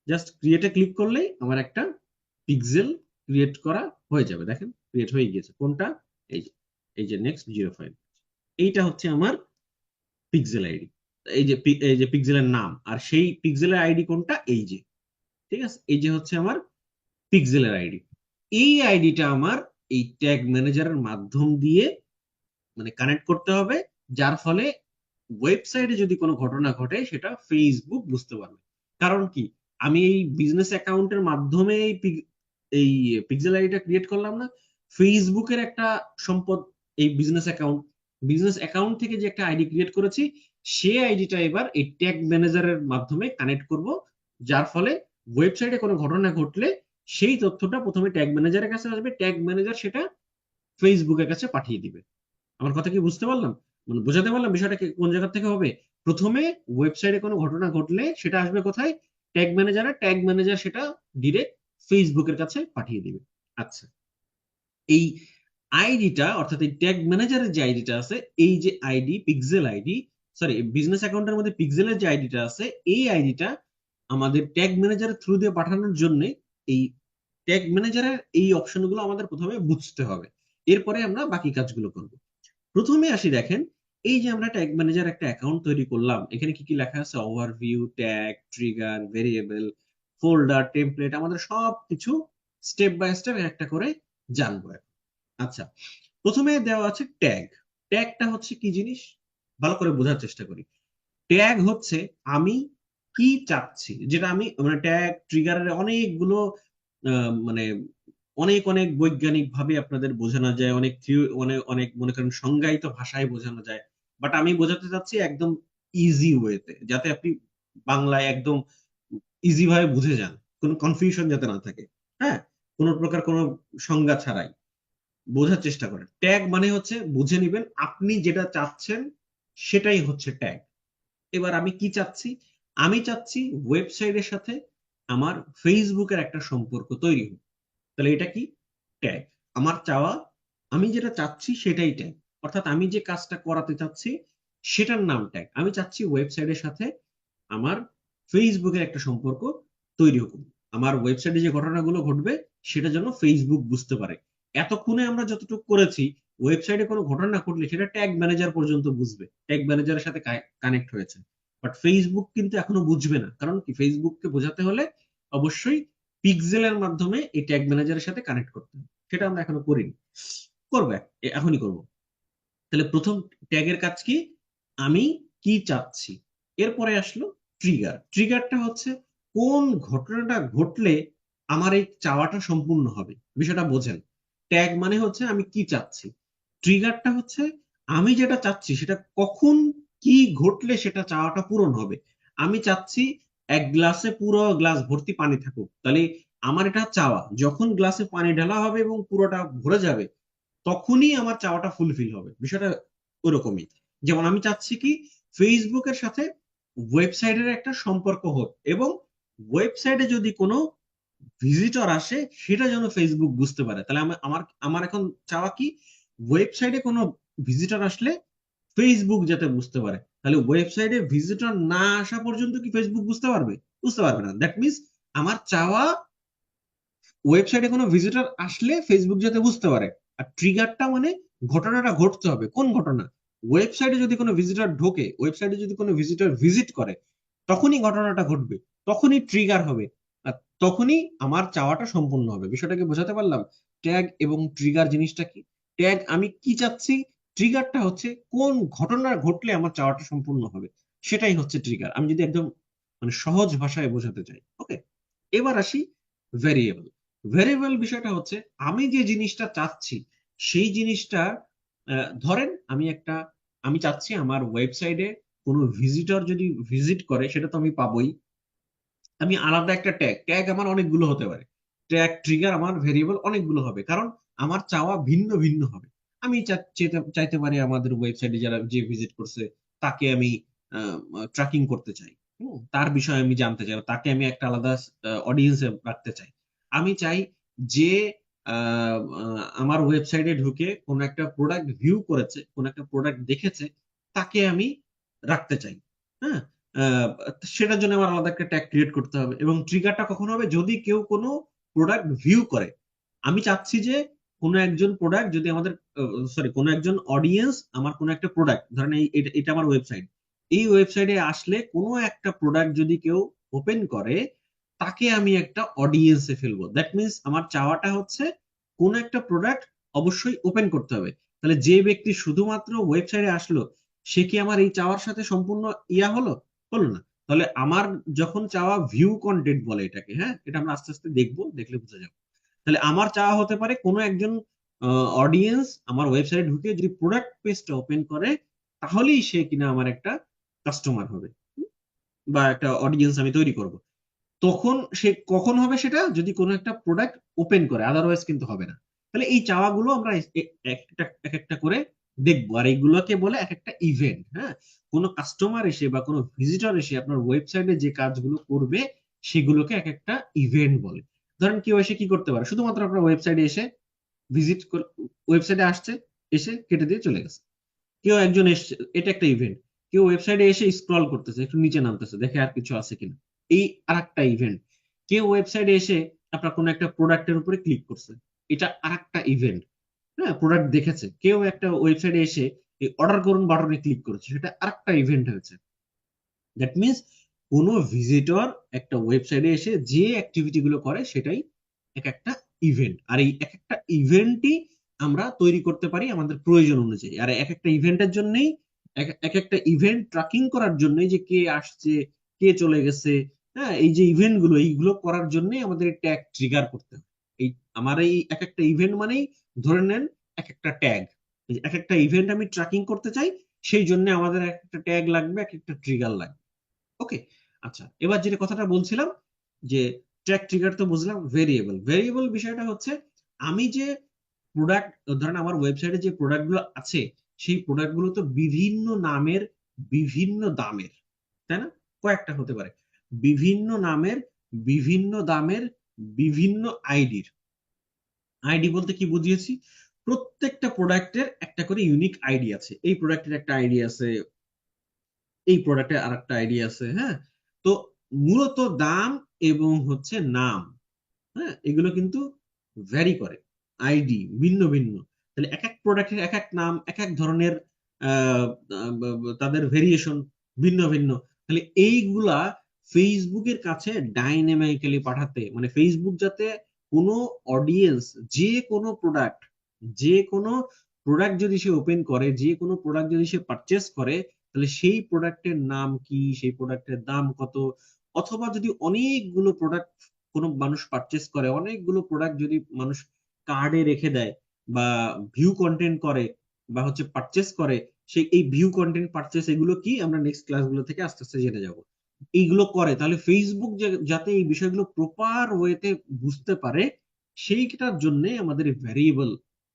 জাস্ট ক্রিয়েটে ক্লিক করলেই আমার একটা পিক্সেল ক্রিয়েট করা হয়ে যাবে। দেখেন ক্রিয়েট হয়ে গিয়েছে। কোনটা? এই যে, এই যে নেক্সট 05, এইটা হচ্ছে আমার পিক্সেল আইডি। এই যে পিক্সেলের নাম, আর সেই পিক্সেলের আইডি কোনটা? এই যে, ঠিক আছে, এই যে হচ্ছে আমার পিক্সেলের আইডি। এই আইডিটা আমার এই ট্যাগ ম্যানেজারের মাধ্যম দিয়ে মানে কানেক্ট করতে হবে, যার ফলে ওয়েবসাইটে যদি কোনো ঘটনা ঘটে সেটা ফেসবুক বুঝতে পারবে। কারণ কি, আমি এই বিজনেস অ্যাকাউন্টের মাধ্যমে এই পিক্সেল আইডিটা ক্রিয়েট করলাম না, ফেসবুকের একটা সম্পদ এই বিজনেস অ্যাকাউন্ট থেকে যে একটা আইডি ক্রিয়েট করেছি, সে আইডিটা এবার এই ট্যাগ ম্যানেজারের মাধ্যমে কানেক্ট করব, যার ফলে ওয়েবসাইটে কোনো ঘটনা ঘটলে সেই তথ্যটা প্রথমে ট্যাগ ম্যানেজারের কাছে আসবে, ট্যাগ ম্যানেজার সেটা ফেসবুকের কাছে পাঠিয়ে দিবে। আমার কথা কি বুঝতে পারলাম? মানে বোঝাতে পারলাম বিষয়টা কি কোন জায়গা থেকে হবে? প্রথমে ওয়েবসাইটে কোনো ঘটনা ঘটলে সেটা আসবে কোথায়? ট্যাগ ম্যানেজারে, ট্যাগ ম্যানেজার সেটা ডিরেক্ট ফেসবুকের কাছে পাঠিয়ে দিবে। আচ্ছা, এই আইডিটা অর্থাৎ এই ট্যাগ ম্যানেজারের যে আইডিটা আছে, এই যে ID pixel ID, sorry business অ্যাকাউন্টের মধ্যে পিক্সেলের যে আইডিটা আছে, এই আইডিটা আমাদের ট্যাগ ম্যানেজারের থ্রু দিয়ে পাঠানোর জন্য এই ট্যাগ ম্যানেজারের এই অপশনগুলো আমাদের প্রথমে বুঝতে হবে, এরপরে আমরা বাকি কাজগুলো করব। প্রথমে আসি, দেখেন এই যে আমরা ট্যাগ ম্যানেজার একটা অ্যাকাউন্ট তৈরি করলাম, এখানে কি কি লেখা আছে? Overview, tag, trigger, variable, folder, template, আমাদের সব কিছু স্টেপ বাই স্টেপ একটা করে জানবো এখন। আচ্ছা, প্রথমে দেওয়া আছে ট্যাগ। ট্যাগটা হচ্ছে কি জিনিস, ভালো করে বোঝার চেষ্টা করি। ট্যাগ হচ্ছে আমি কি চাচ্ছি, যেটা আমি মানে ট্যাগ ট্রিগারের অনেকগুলো মানে অনেক অনেক বৈজ্ঞানিক ভাবে আপনাদের বোঝানো যায়, অনেক অনেক অনেক মনে করেন সংজ্ঞায়িত ভাষায় বোঝানো যায়, বাট আমি বোঝাতে চাচ্ছি একদম ইজি ওয়েতে, যাতে আপনি বাংলায় একদম ইজি ভাবে বুঝে যান, কোনো কনফিউশন যাতে না থাকে। হ্যাঁ, কোনো প্রকার কোনো সংজ্ঞা ছাড়াই বোঝার চেষ্টা করেন। ট্যাগ মানে হচ্ছে বুঝে নিবেন আপনি যেটা চাচ্ছেন, সেটাই হচ্ছে ট্যাগ। এবার আমি কি চাচ্ছি? আমি চাচ্ছি ওয়েবসাইটের সাথে আমার ফেসবুকের একটা সম্পর্ক তৈরি হোক। তাহলে এটা কি? ট্যাগ। আমার চাওয়া, আমি যেটা চাচ্ছি সেটাই ট্যাগ। অর্থাৎ আমি যে কাজটা করাতে চাচ্ছি সেটার নাম ট্যাগ। আমি চাচ্ছি ওয়েবসাইটের সাথে আমার ফেসবুকের একটা সম্পর্ক তৈরি হোক, আমার ওয়েবসাইটে যে ঘটনাগুলো ঘটবে সেটা যেন ফেসবুক বুঝতে পারে। এতক্ষণে আমরা যতটুকু করেছি, ওয়েবসাইটে কোনো ঘটনা ঘটলে সেটা ট্যাগ ম্যানেজার পর্যন্ত বুঝবে, ট্যাগ ম্যানেজারের সাথে কানেক্ট হয়েছে। বাট ফেসবুক কিন্তু এখনো বুঝবে না, কারণ কি, ফেসবুককে বোঝাতে হলে অবশ্যই পিক্সেলের মাধ্যমে এই ট্যাগ ম্যানেজারের সাথে কানেক্ট করতে হবে। সেটা আমরা এখনো করিনি, করবো, এখনই করব। তাহলে প্রথম ট্যাগের কাজ কি? আমি কি চাচ্ছি। এরপরে আসলো ট্রিগার। ট্রিগারটা হচ্ছে কোন ঘটনাটা ঘটলে আমার এই চাওয়াটা সম্পূর্ণ হবে, বিষয়টা বোঝেন। ট্যাগ মানে হচ্ছে আমি কি চাচ্ছি, ট্রিগারটা হচ্ছে আমি যেটা চাচ্ছি সেটা কখন কি ঘটলে সেটা চাওয়াটা পূরণ হবে। আমি চাচ্ছি এক গ্লাসে পুরো গ্লাস ভর্তি পানি থাকুক, তাহলে আমার এটা চাওয়া, যখন গ্লাসে পানি ঢালা হবে এবং পুরোটা ভরে যাবে, তখনই আমার চাওয়াটা ফুলফিল হবে। বিষয়টা ওরকমই। যেমন আমি চাচ্ছি কি, ফেসবুকের সাথে ওয়েবসাইটের একটা সম্পর্ক হোক, এবং ওয়েবসাইটে যদি কোনো ভিজিটর আসে সেটা যেন ফেসবুক বুঝতে পারে। তাহলে আমার আমার আমার এখন চাওয়া কি, ওয়েবসাইটে কোনো ভিজিটর আসলে ফেসবুক যাতে বুঝতে পারে। তাহলে ওয়েবসাইটে ভিজিটর না আসা পর্যন্ত কি ফেসবুক বুঝতে পারবে? বুঝতে পারবে না। দ্যাট মিনস আমার চাওয়া ওয়েবসাইটে কোনো ভিজিটর আসলে ফেসবুক যাতে বুঝতে পারে। আর ট্রিগারটা মানে ঘটনাটা ঘটতে হবে। কোন ঘটনা? ওয়েবসাইটে যদি কোনো ভিজিটর ঢোকে, ওয়েবসাইটে যদি কোনো ভিজিটর ভিজিট করে, তখনই ঘটনাটা ঘটবে, তখনই ট্রিগার হবে, আর তখনই আমার চাওয়াটা সম্পূর্ণ হবে। বিষয়টাকে বোঝাতে পারলাম? ট্যাগ এবং ট্রিগার জিনিসটা কি? ট্যাগ আমি কি চাচ্ছি, ট্রিগারটা হচ্ছে কোন ঘটনা ঘটলে আমার চাওয়াটা সম্পূর্ণ হবে, সেটাই হচ্ছে ট্রিগার। আমি যদি একদম মানে সহজ ভাষায় বোঝাতে চাই, ওকে। এবার আসি ভেরিয়েবল। ভেরিয়েবল বিষয়টা হচ্ছে আমি যে জিনিসটা চাচ্ছি সেই জিনিসটা, ধরেন আমি চাচ্ছি আমার ওয়েবসাইটে কোনো ভিজিটর যদি ভিজিট করে সেটা তো আমি পাবোই, আমি আলাদা একটা ট্যাগ, ট্যাগ আমার অনেকগুলো হতে পারে, ট্যাগ ট্রিগার আমার ভেরিয়েবল অনেকগুলো হবে, কারণ আমার চাওয়া ভিন্ন ভিন্ন হবে। আমি চাইতে পারি আমাদের ওয়েবসাইটে যারা যে ভিজিট করছে তাকে আমি ট্র্যাকিং করতে চাই, তার বিষয়ে আমি জানতে চাই, তাকে আমি একটা আলাদা অডিয়েন্সে রাখতে চাই। আমি চাই যে আমার ওয়েবসাইটে ঢুকে কোন একটা প্রোডাক্ট ভিউ করেছে, কোন একটা প্রোডাক্ট দেখেছে, তাকে আমি রাখতে চাই। হ্যাঁ, আহ, সেটার জন্য আমার আলাদা একটা ট্যাগ ক্রিয়েট করতে হবে। এবং ট্রিগারটা কখন হবে? যদি কেউ কোনো প্রোডাক্ট ভিউ করে। আমি চাচ্ছি যে কোনো একজন প্রোডাক্ট যদি আমাদের, সরি, কোনো একজন অডিয়েন্স আমার কোনো একটা প্রোডাক্ট, ধরেন এটা আমার ওয়েবসাইট, এই ওয়েবসাইটে আসলে কোনো একটা প্রোডাক্ট যদি কেউ ওপেন করে, তাকে আমি একটা অডিয়েন্সে ফেলবো। দ্যাট মিনস আমার চাওয়াটা হচ্ছে কোন একটা প্রোডাক্ট অবশ্যই ওপেন করতে হবে। তাহলে যে ব্যক্তি শুধুমাত্র ওয়েবসাইটে আসলো, সে কি আমার এই চাওয়ার সাথে সম্পূর্ণ হলো? হলো না। তাহলে আমার যখন চাওয়া ভিউ কন্টেন্ট বলে এটাকে, হ্যাঁ, এটা আমরা আস্তে আস্তে দেখবো, দেখলে বুঝে যাবো। তাহলে আমার চাওয়া হতে পারে কোনো একজন অডিয়েন্স আমার ওয়েবসাইটে ঢুকে যদি প্রোডাক্ট পেজটা ওপেন করে, তাহলেই সে কিনা আমার একটা কাস্টমার হবে, বা একটা অডিয়েন্স আমি তৈরি করব। তখন সে কখন হবে? সেটা যদি কোনো একটা প্রোডাক্ট ওপেন করে, আদারওয়াইজ কিন্তু হবে না। তাহলে এই চাওয়াগুলো আমরা এক একটা করে দেখবো, আর এইগুলোকে বলে এক একটা ইভেন্ট। হ্যাঁ, কোনো কাস্টমার এসে বা কোনো ভিজিটর এসে আপনার ওয়েবসাইটে যে কাজগুলো করবে, সেগুলোকে এক একটা ইভেন্ট বলে। ধরেন কেউ এসে কি করতে পারে? শুধুমাত্র আপনার ওয়েবসাইটে এসে ভিজিট, ওয়েবসাইটে আসছে, এসে কেটে দিয়ে চলে গেছে। কেউ একজন এসছে, এটা একটা ইভেন্ট। কেউ ওয়েবসাইটে এসে স্ক্রল করতেছে, একটু নিচে নামতেছে, দেখে আর কিছু আছে কিনা, এই আরেকটা ইভেন্ট। কেউ ওয়েবসাইটে এসে আপনার কোনো একটা প্রোডাক্টের উপরে ক্লিক করছে, এটা আরেকটা ইভেন্ট। হ্যাঁ, প্রোডাক্ট দেখেছে। কেউ একটা ওয়েবসাইটে এসে এই অর্ডার করুন বাটনে ক্লিক করেছে, সেটা আরেকটা ইভেন্ট হয়েছে। দ্যাট মিনস কোনো ভিজিটর একটা ওয়েবসাইটে এসে যে অ্যাক্টিভিটি গুলো করে, সেটাই এক একটা ইভেন্ট। আর এই এক একটা ইভেন্টই আমরা তৈরি করতে পারি আমাদের প্রয়োজন অনুযায়ী। আর এক একটা ইভেন্টের জন্যই, এক একটা ইভেন্ট ট্র্যাকিং করার জন্যই, যে কে আসছে, কে চলে গেছে, হ্যাঁ, এই যে ইভেন্ট গুলো, এইগুলো করার জন্যই আমাদের ট্যাগ ট্রিগার করতে হবে। এই আমার এই এক একটা ইভেন্ট মানেই, ধরে নেন, এক একটা ট্যাগ। এক একটা ইভেন্ট আমি ট্র্যাকিং করতে চাই, সেই জন্য আমাদের এক একটা ট্যাগ লাগবে, এক একটা ট্রিগার লাগবে। ওকে। আচ্ছা, এবার যেটা কথাটা বলছিলাম, যে ট্র্যাক ট্রিগার তো বুঝলাম। ভেরিয়েবল, ভেরিয়েবল বিষয়টা হচ্ছে, আমি যে প্রোডাক্ট, ধরেন আমার ওয়েবসাইটে যে প্রোডাক্ট গুলো আছে, সেই প্রোডাক্ট গুলো তো বিভিন্ন নামের, বিভিন্ন দামের, তাই না? কয়েকটা হতে পারে, বিভিন্ন নামের, বিভিন্ন দামের, বিভিন্ন আইডির। আইডি বলতে কি বুঝিয়েছি? প্রত্যেকটা প্রোডাক্টের একটা করে ইউনিক আইডি আছে। এই প্রোডাক্টের একটা আইডি আছে, এই প্রোডাক্টের আরেকটা আইডি আছে। হ্যাঁ, তো মূলত দাম এবং হচ্ছে নাম, হ্যাঁ, এগুলো কিন্তু ভ্যারি করে। আইডি ভিন্ন ভিন্ন। তাহলে এক এক প্রোডাক্টের এক এক নাম, এক এক ধরনের আহ, তাদের ভেরিয়েশন ভিন্ন ভিন্ন। তাহলে এইগুলা ফেসবুকের কাছে ডাইনামিক্যালি পাঠাতে, মানে ফেসবুক যাতে কোনো অডিয়েন্স, যে কোনো প্রোডাক্ট, যে কোনো প্রোডাক্ট যদি সে ওপেন করে, যে কোনো প্রোডাক্ট যদি সে পারচেস করে, তাহলে সেই প্রোডাক্টের নাম কি, সেই প্রোডাক্টের দাম কত, অথবা যদি অনেকগুলো প্রোডাক্ট কোনো মানুষ পারচেস করে, অনেকগুলো প্রোডাক্ট যদি মানুষ কার্ডে রেখে দেয়, বা ভিউ কন্টেন্ট করে, বা হচ্ছে পারচেস করে, সেই এই ভিউ কন্টেন্ট পারচেস, এগুলো কি আমরা নেক্সট ক্লাসগুলো থেকে আস্তে আস্তে জেনে যাব। এইগুলো করে, তাহলে ফেসবুক যাতে এই বিষয়গুলো প্রপার ওয়েতে বুঝতে পারে, সেইটার জন্য আমাদের ভ্যারিয়েবল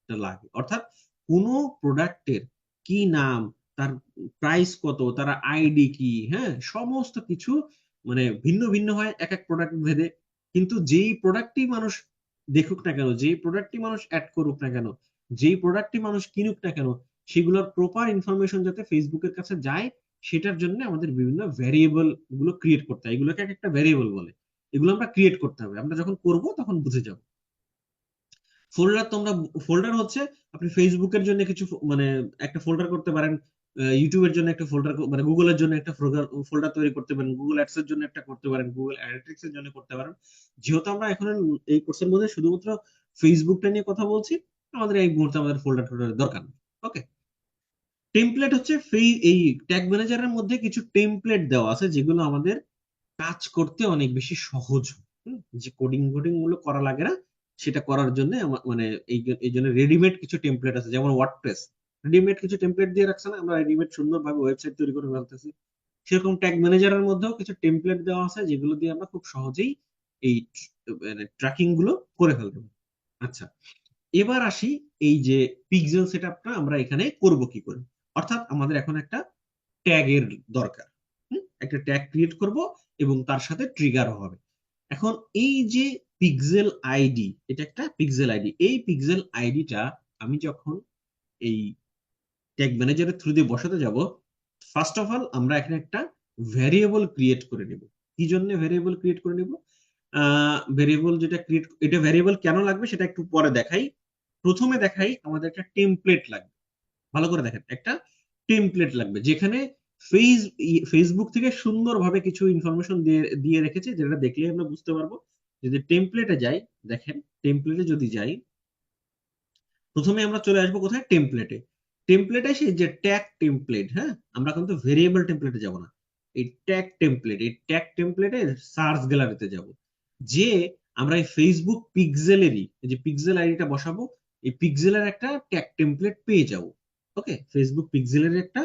লাগে। অর্থাৎ কোনো প্রোডাক্টের কি নাম, তার প্রাইস কত, তার আইডি কি, হ্যাঁ, সমস্ত কিছু মানে ভিন্ন ভিন্ন হয় এক এক প্রোডাক্ট ভেদে। কিন্তু যেই প্রোডাক্টই মানুষ দেখুক না কেন, যেই প্রোডাক্টই মানুষ অ্যাড করুক না কেন, যেই প্রোডাক্টই মানুষ কিনুক না কেন, সেগুলোর প্রপার ইনফরমেশন যাতে ফেসবুকের কাছে যায়, সেটার জন্য আমাদের বিভিন্ন ভ্যারিয়েবল গুলো ক্রিয়েট করতে হয়। এগুলোকে এক একটা ভ্যারিয়েবল বলে। এগুলো আমরা ক্রিয়েট করতে হবে, আমরা যখন করব তখন বুঝে যাব। ফোল্ডার, তোমরা, ফোল্ডার হচ্ছে আপনি ফেসবুকের জন্য কিছু মানে একটা ফোল্ডার করতে পারেন, ইউটিউবের জন্য একটা ফোল্ডার, মানে গুগলের জন্য একটা ফোল্ডার তৈরি করতে পারেন, গুগল অ্যাডস এর জন্য একটা করতে পারেন, গুগল অ্যানালিটিক্স এর জন্য করতে পারেন। যেহেতু আমরা এখন এই কোর্সের মধ্যে শুধুমাত্র ফেসবুকটা নিয়ে কথা বলছি, আমাদের এই মুহূর্তে আমাদের ফোল্ডার টোল্ডারের দরকার নেই। ওকে। টেমপ্লেট হচ্ছে এই ট্যাগ ম্যানেজারের মধ্যে কিছু টেমপ্লেট দেওয়া আছে, যেগুলো আমাদের কাজ করতে অনেক বেশি সহজ হয়। যে কোডিং কোডিং গুলো করা লাগে না, সেটা করার জন্য মানে এই জন্য রেডিমেড কিছু টেমপ্লেট আছে, যেমন ওয়ার্ডপ্রেস রেডিমেড কিছু টেমপ্লেট দিয়ে রাখছে না, আমরা রেডিমেড সুন্দরভাবে ওয়েবসাইট তৈরি করে ফেলতেছি। সেরকম ট্যাগ ম্যানেজারের মধ্যেও কিছু টেমপ্লেট দেওয়া আছে, যেগুলো দিয়ে আমরা খুব সহজেই এই মানে ট্র্যাকিং গুলো করে ফেলতে পারি। আচ্ছা, এবার আসি, এই যে পিক্সেল সেটআপটা আমরা এখানে করব কি করে। অর্থাৎ আমাদের এখন একটা ট্যাগের দরকার। একটা ট্যাগ ক্রিয়েট করব এবং তার সাথে ট্রিগারও হবে। এখন এই যে পিক্সেল আইডি, এটা একটা পিক্সেল আইডি, এই পিক্সেল আইডিটা আমি যখন এই ট্যাগ ম্যানেজারের থ্রু দিয়ে বসাতে যাব, ফার্স্ট অফ অল আমরা এখানে একটা ভ্যারিয়েবল ক্রিয়েট করে নেব। কি জন্য ভ্যারিয়েবল ক্রিয়েট করে নেব? ভ্যারিয়েবল যেটা ক্রিয়েট, এটা ভ্যারিয়েবল কেন লাগবে সেটা একটু পরে দেখাই। প্রথমে দেখাই আমাদের একটা টেমপ্লেট লাগবে। ভালো করে দেখেন, একটা টেমপ্লেট লাগবে যেখানে ফেসবুক থেকে সুন্দরভাবে কিছু ইনফরমেশন দিয়ে দিয়ে রেখেছে, যেটা দেখলে আমরা বুঝতে পারবো। যদি টেমপ্লেটে যাই, দেখেন টেমপ্লেটে যদি যাই, প্রথমে আমরা চলে আসবো কোথায়? টেমপ্লেটে। টেমপ্লেটে এসে যে ট্যাগ টেমপ্লেট, হ্যাঁ, আমরা কিন্তু ভেরিয়েবল টেমপ্লেটে যাব না, এই ট্যাগ টেমপ্লেট, এই ট্যাগ টেমপ্লেটে সার্চ গ্যালারিতে যাব, যে আমরা এই ফেসবুক পিক্সেলেরই যে পিক্সেল আইডিটা বসাবো, এই পিক্সেলের একটা ট্যাগ টেমপ্লেট পেয়ে যাব। ওকে, ফেসবুক পিক্সেলের একটা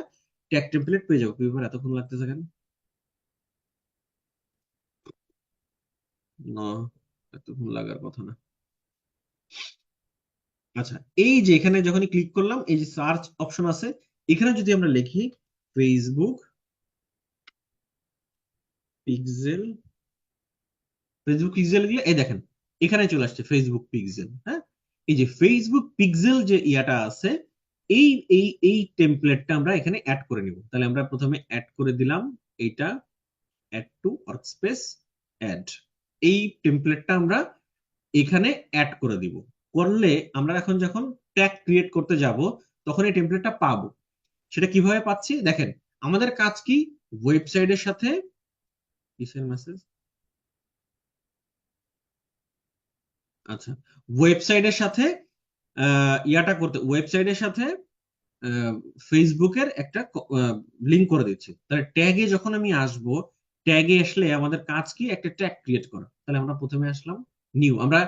ট্যাগ টেমপ্লেট পেয়ে যাবো। পেপার এতক্ষণ লাগতেছে কেন? না, এতক্ষণ লাগার কথা না। আচ্ছা, এই যে এখানে যখনই ক্লিক করলাম, এই যে সার্চ অপশন আছে, এখানে যদি আমরা লিখি ফেসবুক পিক্সেল, ফেসবুক পিক্সেল গেলে এই দেখেন এখানে চলে আসছে ফেসবুক পিক্সেল। হ্যাঁ, এই যে ফেসবুক পিক্সেল যে ইয়াটা আছে, এই এই টেমপ্লেটটা আমরা এখানে অ্যাড করে নিব। তাহলে আমরা প্রথমে অ্যাড করে দিলাম এইটা, অ্যাড টু ওয়ার্কস্পেস, অ্যাড, এই টেমপ্লেটটা আমরা এখানে অ্যাড করে দিব। করলে আমরা এখন যখন ট্যাগ ক্রিয়েট করতে যাব, তখন এই টেমপ্লেটটা পাবো। সেটা কিভাবে পাচ্ছি দেখেন, আমাদের কাজ কি? ওয়েবসাইটের সাথে কিসের মেসেজ? আচ্ছা, ওয়েবসাইটের সাথে ইয়াটা করতে, ওয়েবসাইটের সাথে ফেসবুকের একটা লিংক করে দিচ্ছি। তাহলে ট্যাগে যখন আমি আসব, ট্যাগে আসলে আমাদের কাজ কি? একটা ট্যাগ ক্রিয়েট করা। তাহলে আমরা প্রথমে আসলাম নিউ, আমরা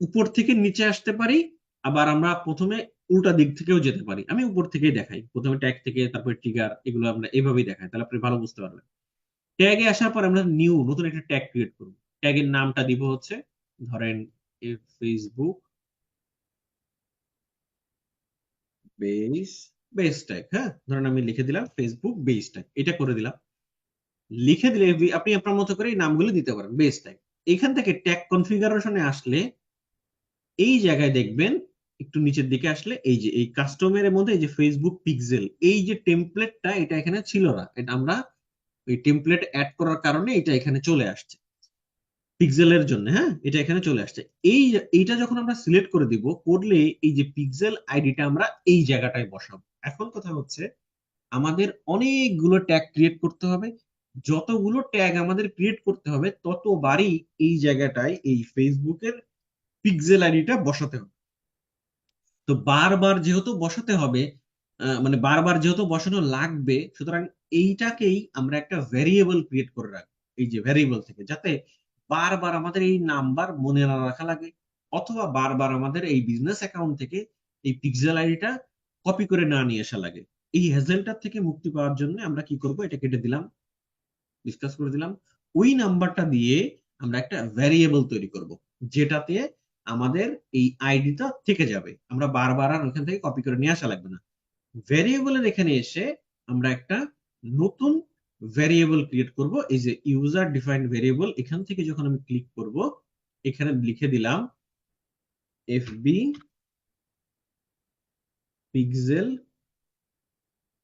উপর থেকে নিচে আসতে পারি, আবার আমরা প্রথমে উল্টা দিক থেকেও যেতে পারি। আমি উপর থেকেই দেখাই, প্রথমে ট্যাগ থেকে, তারপরে ট্রিগার, এগুলো আমরা এভাবেই দেখাই, তাহলে আপনি ভালো বুঝতে পারবেন। ট্যাগে আসার পর আমরা নিউ, নতুন একটা ট্যাগ ক্রিয়েট করব। ট্যাগের নামটা দিব হচ্ছে, ধরেন ফেসবুক বেস, বেস ট্যাগ। হ্যাঁ, ধরেন আমি লিখে দিলাম ফেসবুক বেস ট্যাগ, এটা করে দিলাম। লিখে দিলে আপনি আপনার মতো করে এই নামগুলো দিতে পারেন, বেস ট্যাগ। এখান থেকে ট্যাগ কনফিগারেশনে আসলে এই জায়গায় দেখবেন, একটু নিচের দিকে আসলে এই যে এই কাস্টমের মধ্যে এই যে ফেসবুক পিক্সেল, এই যে টেমপ্লেটটা, এটা এখানে ছিল না, এটা আমরা ওই টেমপ্লেট অ্যাড করার কারণে এটা এখানে চলে আসছে পিক্সেলের জন্য। হ্যাঁ, এটা এখানে চলে আসছে। এইটা যখন আমরা সিলেক্ট করে দিব, করলে এই যে পিক্সেল আইডিটা আমরা এই জায়গাটায় বসাবো। এখন কথা হচ্ছে, আমাদের অনেকগুলো ট্যাগ ক্রিয়েট করতে হবে। যতগুলো ট্যাগ আমাদের ক্রিয়েট করতে হবে, ততবারই এই জায়গাটায় এই ফেসবুকের পিক্সেল আইডিটা বসাতে হবে। তো বারবার যেহেতু বসাতে হবে, মানে বারবার যেহেতু বসানো লাগবে, সুতরাং এইটাকেই আমরা একটা ভ্যারিয়েবল ক্রিয়েট করে রাখবো এই যে ভ্যারিয়েবল থেকে, যাতে বারবার আমাদের এই নাম্বার মনে না রাখা লাগে, অথবা বারবার আমাদের এই বিজনেস অ্যাকাউন্ট থেকে এই পিক্সেল আইডিটা কপি করে না নিয়ে আসা লাগে। এই হ্যাজেলটার থেকে মুক্তি পাওয়ার জন্য আমরা কি করব? এটা কেটে দিলাম, ডিসকাস করে দিলাম। ওই নাম্বারটা দিয়ে আমরা একটা ভ্যারিয়েবল তৈরি করব, যেটাতে আমাদের এই আইডিটা থেকে যাবে, আমরা বারবার আর ওখান থেকে কপি করে নিয়ে আসা লাগবে না। ভ্যারিয়েবলের এখানে এসে আমরা একটা নতুন ভ্যারিয়েবল ক্রিয়েট করব, এই যে ইউজার ডিফাইন্ড ভ্যারিয়েবল, এখান থেকে যখন আমি ক্লিক করব, এখানে লিখে দিলাম FB pixel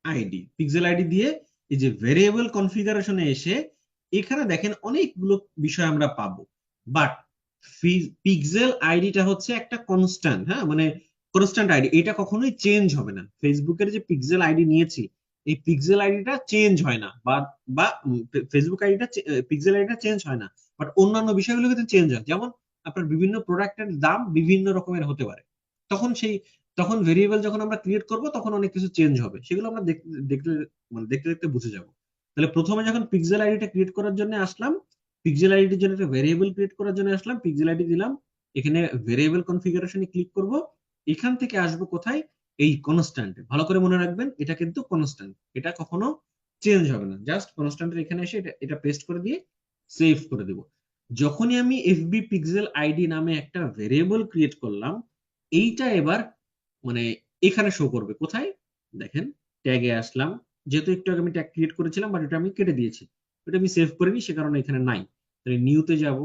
ID. Pixel ID দিয়ে এই যে ভেরিয়েবল কনফিগারেশনে এসে এখানে দেখেন অনেকগুলো বিষয় আমরা পাবো, বাট পিক্সেল আইডিটা হচ্ছে একটা কনস্ট্যান্ট। হ্যাঁ, মানে কনস্ট্যান্ট আইডি, এটা কখনোই চেঞ্জ হবে না। ফেসবুকের যে পিক্সেল আইডি নিয়েছি, এই পিক্সেল আইডিটা চেঞ্জ হয় না, বা ফেসবুক আইডিটা, পিক্সেল আইডিটা চেঞ্জ হয় না, বাট অন্যান্য বিষয়গুলো কিন্তু চেঞ্জ হয়। যেমন আপনার বিভিন্ন প্রোডাক্টের দাম বিভিন্ন রকমের হতে পারে, তখন সেই, তখন ভেরিয়েবল যখন আমরা ক্রিয়েট করব, তখন অনেক কিছু চেঞ্জ হবে, সেগুলো আমরা দেখতে, মানে দেখতে দেখতে বুঝে যাব। তাহলে প্রথমে যখন পিক্সেল আইডিটা ক্রিয়েট করার জন্য আসলাম, পিক্সেল আইডির জন্য একটা ভেরিয়েবল ক্রিয়েট করার জন্য আসলাম, পিক্সেল আইডি দিলাম, এখানে ভেরিয়েবল কনফিগারেশনে ক্লিক করব, এখান থেকে আসবো কোথায়? এই কনস্ট্যান্ট। ভালো করে মনে রাখবেন, এটা কিন্তু কনস্ট্যান্ট, এটা কখনো চেঞ্জ হবে না। জাস্ট কনস্ট্যান্টের এখানে এসে এটা পেস্ট করে দিয়ে সেভ করে দিব। যখনই আমি এফবি পিক্সেল আইডি নামে একটা ভেরিয়েবল ক্রিয়েট করলাম, এইটা এবার মানে এখানে শো করবে কোথায়? দেখেন, ট্যাগে আসলাম, যেহেতু একটু আগে আমি ট্যাগ ক্রিয়েট করেছিলাম, বাট এটা আমি কেটে দিয়েছি। ওটা আমি সেভ করিনি, সে কারণে এখানে নাই। তাহলে নিউতে যাব,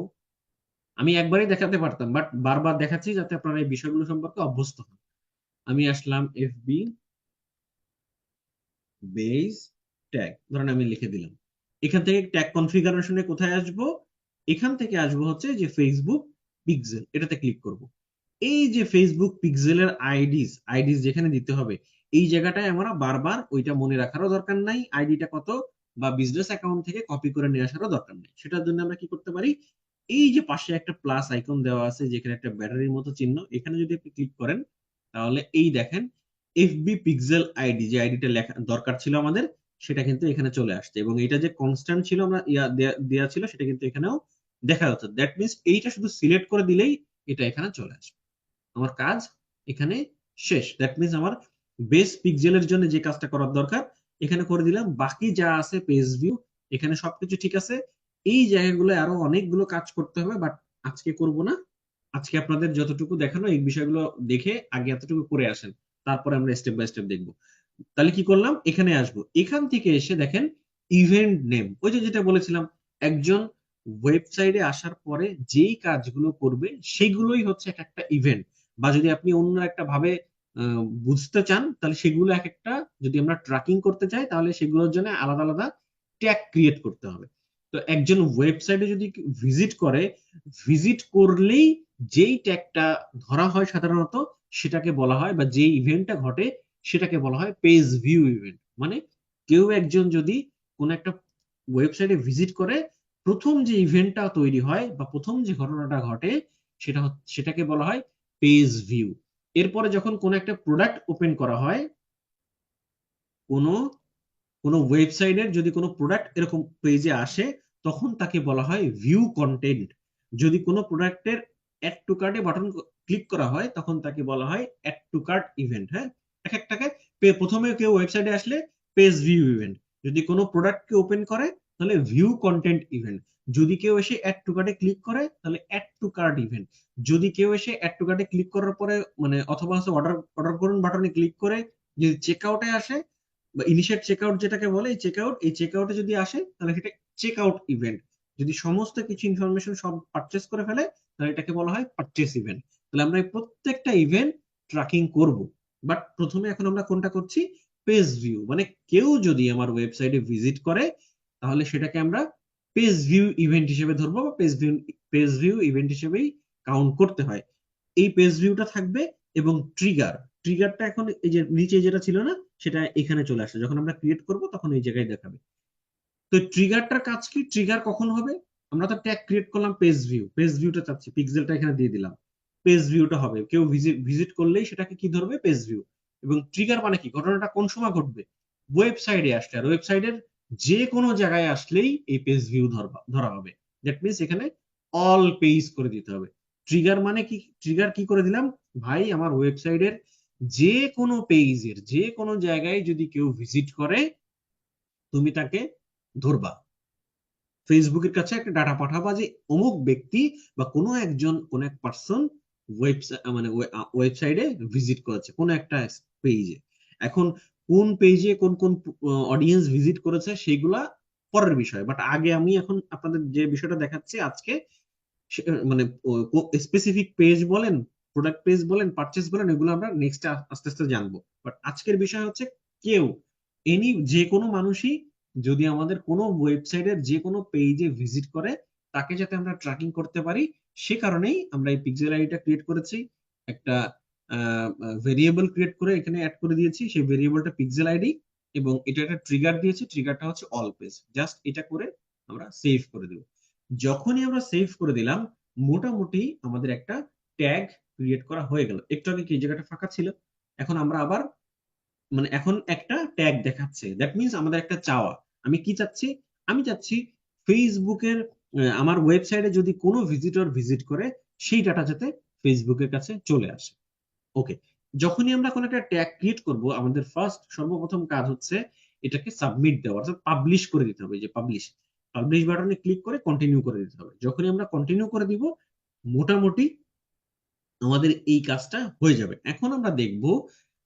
আমি একবারই দেখাতে পারতাম বাট বারবার দেখাচ্ছি যাতে আপনারা এই বিষয়গুলো সম্পর্কে অভ্যস্ত হন। আমি আসলাম এফবি বেজ ট্যাগ, ধরেন আমি লিখে দিলাম। এখান থেকে ট্যাগ কনফিগারেশনে কোথায় আসবো? এখান থেকে আসবো হচ্ছে যে ফেসবুক পিক্সেল, এটাতে ক্লিক করব। এই যে ফেসবুক পিক্সেলের আইডিস যেখানে দিতে হবে, এই জায়গাটায় আমরা বারবার ওইটা মনে রাখারও দরকার নাই, আইডিটা কত, বা বিজনেস অ্যাকাউন্ট থেকে কপি করে নিয়ে আসারও দরকার নাই। সেটার জন্য আমরা কি করতে পারি, এই যে পাশে একটা প্লাস আইকন দেওয়া আছে যেখানে একটা ব্যাটারির মতো চিহ্ন, এখানে যদি আপনি ক্লিক করেন তাহলে এই দেখেন এফবি পিক্সেল আইডি, যে আইডিটা লেখা দরকার ছিল আমাদের, সেটা কিন্তু এখানে চলে আসছে, এবং এটা যে কনস্ট্যান্ট ছিল আমরা দেয়া ছিল সেটা কিন্তু এখানেও দেখা যাচ্ছে। দ্যাট মিনস এইটা শুধু সিলেক্ট করে দিলেই এটা এখানে চলে আসবে। আমার কাজ এখানে শেষ। দ্যাট মিনস আমার বেস পিক্সেলের জন্য যে কাজটা করার দরকার এখানে করে দিলাম। বাকি যা আছে পেজ ভিউ, এখানে সবকিছু ঠিক আছে। এই জায়গাগুলো আরো অনেকগুলো কাজ করতে হবে, বাট আজকে করব না। আজকে আপনাদের যতটুকু দেখানো এই বিষয়গুলো দেখে আগে এতটুকু করে আসেন, তারপরে আমরা স্টেপ বাই স্টেপ দেখবো। তাহলে কি করলাম, এখানে আসবো, এখান থেকে এসে দেখেন ইভেন্ট নেম, ওই যে যেটা বলেছিলাম, একজন ওয়েবসাইটে আসার পরে যেই কাজগুলো করবে সেগুলোই হচ্ছে এক একটা ইভেন্ট। বা যদি আপনি অন্য একটা ভাবে বুঝতে চান তাহলে সেগুলো এক একটা, যদি আমরা ট্র্যাকিং করতে চাই তাহলে সেগুলোর জন্য আলাদা আলাদা ট্যাগ ক্রিয়েট করতে হবে। তো একজন ওয়েবসাইটে যদি ভিজিট করে, ভিজিট করলেই যেই ট্যাগটা ধরা হয় সাধারণত সেটাকে বলা হয়, বা যেই ইভেন্টটা ঘটে সেটাকে বলা হয় পেজ ভিউ ইভেন্ট। মানে কেউ একজন যদি কোন একটা ওয়েবসাইটে ভিজিট করে, প্রথম যে ইভেন্টটা তৈরি হয় বা প্রথম যে ঘটনাটা ঘটে সেটাকে বলা হয় পেজ ভিউ। এরপরে যখন কোন একটা প্রোডাক্ট ওপেন করা হয়, কোনো কোনো ওয়েবসাইটের যদি কোনো প্রোডাক্ট এরকম পেজে আসে, তখন তাকে বলা হয় ভিউ কন্টেন্ট। যদি কোনো প্রোডাক্টের অ্যাড টু কার্টে বাটন ক্লিক করা হয় তখন তাকে বলা হয় অ্যাড টু কার্ট ইভেন্ট। হ্যাঁ, এক একটাকে প্রথমে কেউ ওয়েবসাইটে আসলে পেজ ভিউ ইভেন্ট, যদি কোনো প্রোডাক্টকে ওপেন করে তাহলে ভিউ কন্টেন্ট ইভেন্ট, যদি কেউ এসে অ্যাড টু কার্টে ক্লিক করে তাহলে অ্যাড টু কার্ট ইভেন্ট, যদি কেউ এসে অ্যাড টু কার্টে ক্লিক করার পরে মানে অথবা অর্ডার অর্ডার করুন বাটনে ক্লিক করে যদি চেক আউটে আসে বা ইনিশিয়েট চেকআউট যেটাকে বলে, এই চেকআউটে যদি আসে তাহলে সেটা চেকআউট ইভেন্ট। যদি সমস্ত কিছু ইনফরমেশন সব পারচেস করে ফেলে তাহলে এটাকে বলা হয় পারচেস ইভেন্ট। তাহলে আমরা এই প্রত্যেকটা ইভেন্ট ট্র্যাকিং করব। বাট প্রথমে এখন আমরা কোনটা করছি, পেজ ভিউ। মানে কেউ যদি আমার ওয়েবসাইটে ভিজিট করে তাহলে সেটাকে আমরা পেজ ভিউ ইভেন্ট হিসেবে ধরবো, বা পেজ ভিউ ইভেন্ট হিসেবেই কাউন্ট করতে হয়। এই পেজ ভিউটা থাকবে, এবং ট্রিগারটা এখন এই যে নিচে যেটা ছিল না সেটা এখানে চলে আসে, যখন আমরা ক্রিয়েট করব তখন এই জায়গায় দেখাবে। তো ট্রিগারটার কাজ কি, ট্রিগার কখন হবে, আমরা তো ট্যাগ ক্রিয়েট করলাম পেজ ভিউটা চাচ্ছি, পিক্সেলটা এখানে দিয়ে দিলাম, পেজ ভিউটা হবে, কেউ ভিজিট করলেই সেটাকে কি ধরবে, পেজ ভিউ। এবং ট্রিগার মানে কি, ঘটনাটা কোন সময় ঘটবে, ওয়েবসাইটে আসলে, আর ওয়েবসাইটের যে কোনো জায়গায় আসলেই এই পেজ ভিউ ধরা হবে। দ্যাট মিনস এখানে অল পেজ করে দিতে হবে। ট্রিগার মানে কি, ট্রিগার কি করে দিলাম, ভাই আমার ওয়েবসাইটের যে কোনো পেজের যে কোনো জায়গায় যদি কেউ ভিজিট করে তুমি তাকে ধরবা, ফেসবুকের কাছে একটা ডাটা পাঠাবা যে অমুক ব্যক্তি বা কোনো একজন কোন এক পার্সন ওয়েবসাইট মানে ওয়েবসাইটে ভিজিট করেছে কোন একটা পেজে। এখন কোন পেজে কোন কোন অডিয়েন্স ভিজিট করেছে সেগুলা পরের বিষয়, বাট আগে আমি এখন আপনাদের যে বিষয়টা দেখাচ্ছি আজকে, মানে স্পেসিফিক পেজ বলেন, প্রোডাক্ট পেজ বলেন, পারচেস বলেন, এগুলো আমরা নেক্সট আস্তে আস্তে জানবো। বাট আজকের বিষয় হচ্ছে কেউ, যে কোনো মানুষই যদি আমাদের কোনো ওয়েবসাইটের যে কোনো পেজে ভিজিট করে তাকে যাতে আমরা ট্র্যাকিং করতে পারি, সে কারণেই আমরা এই পিক্সেল আইডিটা ক্রিয়েট করেছি। একটা ভেরিয়েবল ক্রিয়েট করে এখানে অ্যাড করে দিয়েছি, সেই ভেরিয়েবলটা পিক্সেল আইডি, এবং এটা একটা ট্রিগার দিয়েছি, ট্রিগারটা হচ্ছে অল পেজ। জাস্ট এটা করে আমরা সেভ করে দেব। যখনই আমরা সেভ করে দিলাম মোটামুটি আমাদের একটা ট্যাগ ক্রিয়েট করা হয়ে গেল। একটু আগে কি জায়গাটা ফাঁকা ছিল, এখন আমরা আবার মানে এখন একটা ট্যাগ দেখাচ্ছে, দ্যাট মিনস আমাদের একটা চাওয়া। আমি কি চাচ্ছি, আমি চাচ্ছি ফেসবুকের আমার ওয়েবসাইটে যদি কোনো ভিজিটর ভিজিট করে সেই ডাটা যাতে ফেসবুকের কাছে চলে আসে। ওকে, যখনই আমরা কোনো একটা ট্যাগ ক্রিয়েট করব আমাদের ফার্স্ট সর্বপ্রথম কাজ হচ্ছে এটাকে সাবমিট দেওয়া, অর্থাৎ পাবলিশ করে দিতে হবে। যে পাবলিশ পাবলিশ বাটনে ক্লিক করে কন্টিনিউ করে দিতে হবে। যখনই আমরা কন্টিনিউ করে দিব মোটামুটি আমাদের এই কাজটা হয়ে যাবে। এখন আমরা দেখব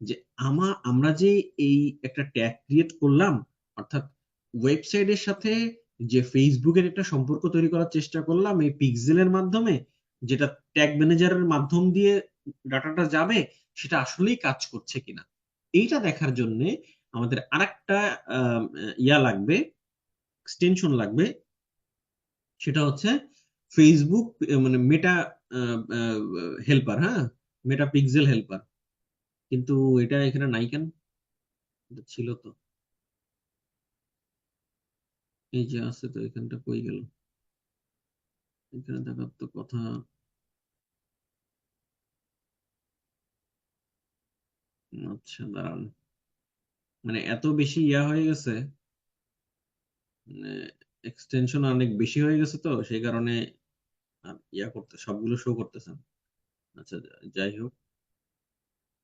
যে আমরা যে এই একটা ট্যাগ ক্রিয়েট করলাম, অর্থাৎ ওয়েবসাইটের সাথে যে ফেসবুকের একটা সম্পর্ক তৈরি করার চেষ্টা করলাম এই পিক্সেলের মাধ্যমে, যেটা ট্যাগ ম্যানেজারের মাধ্যম দিয়ে ডাটাটা যাবে, সেটা আসলেই কাজ করছে কিনা এইটা দেখার জন্য আমাদের আরেকটা ইয়া লাগবে, এক্সটেনশন লাগবে। সেটা হচ্ছে ফেসবুক মানে মেটা হেল্পার, হ্যাঁ, মেটা পিক্সেল হেল্পার। কিন্তু এটা এখানে নাই কেন? এটা ছিল তো, এই যে আছে তো, এখানটা কই গেল? এখানে দেখার তো কথা। আচ্ছা দাঁড়ান, মানে এত বেশি ইয়া হয়ে গেছে, মানে এক্সটেনশন অনেক বেশি হয়ে গেছে তো সেই কারণে আর ইয়া করতে সবগুলো শো করতেছে না। আচ্ছা, যাই হোক,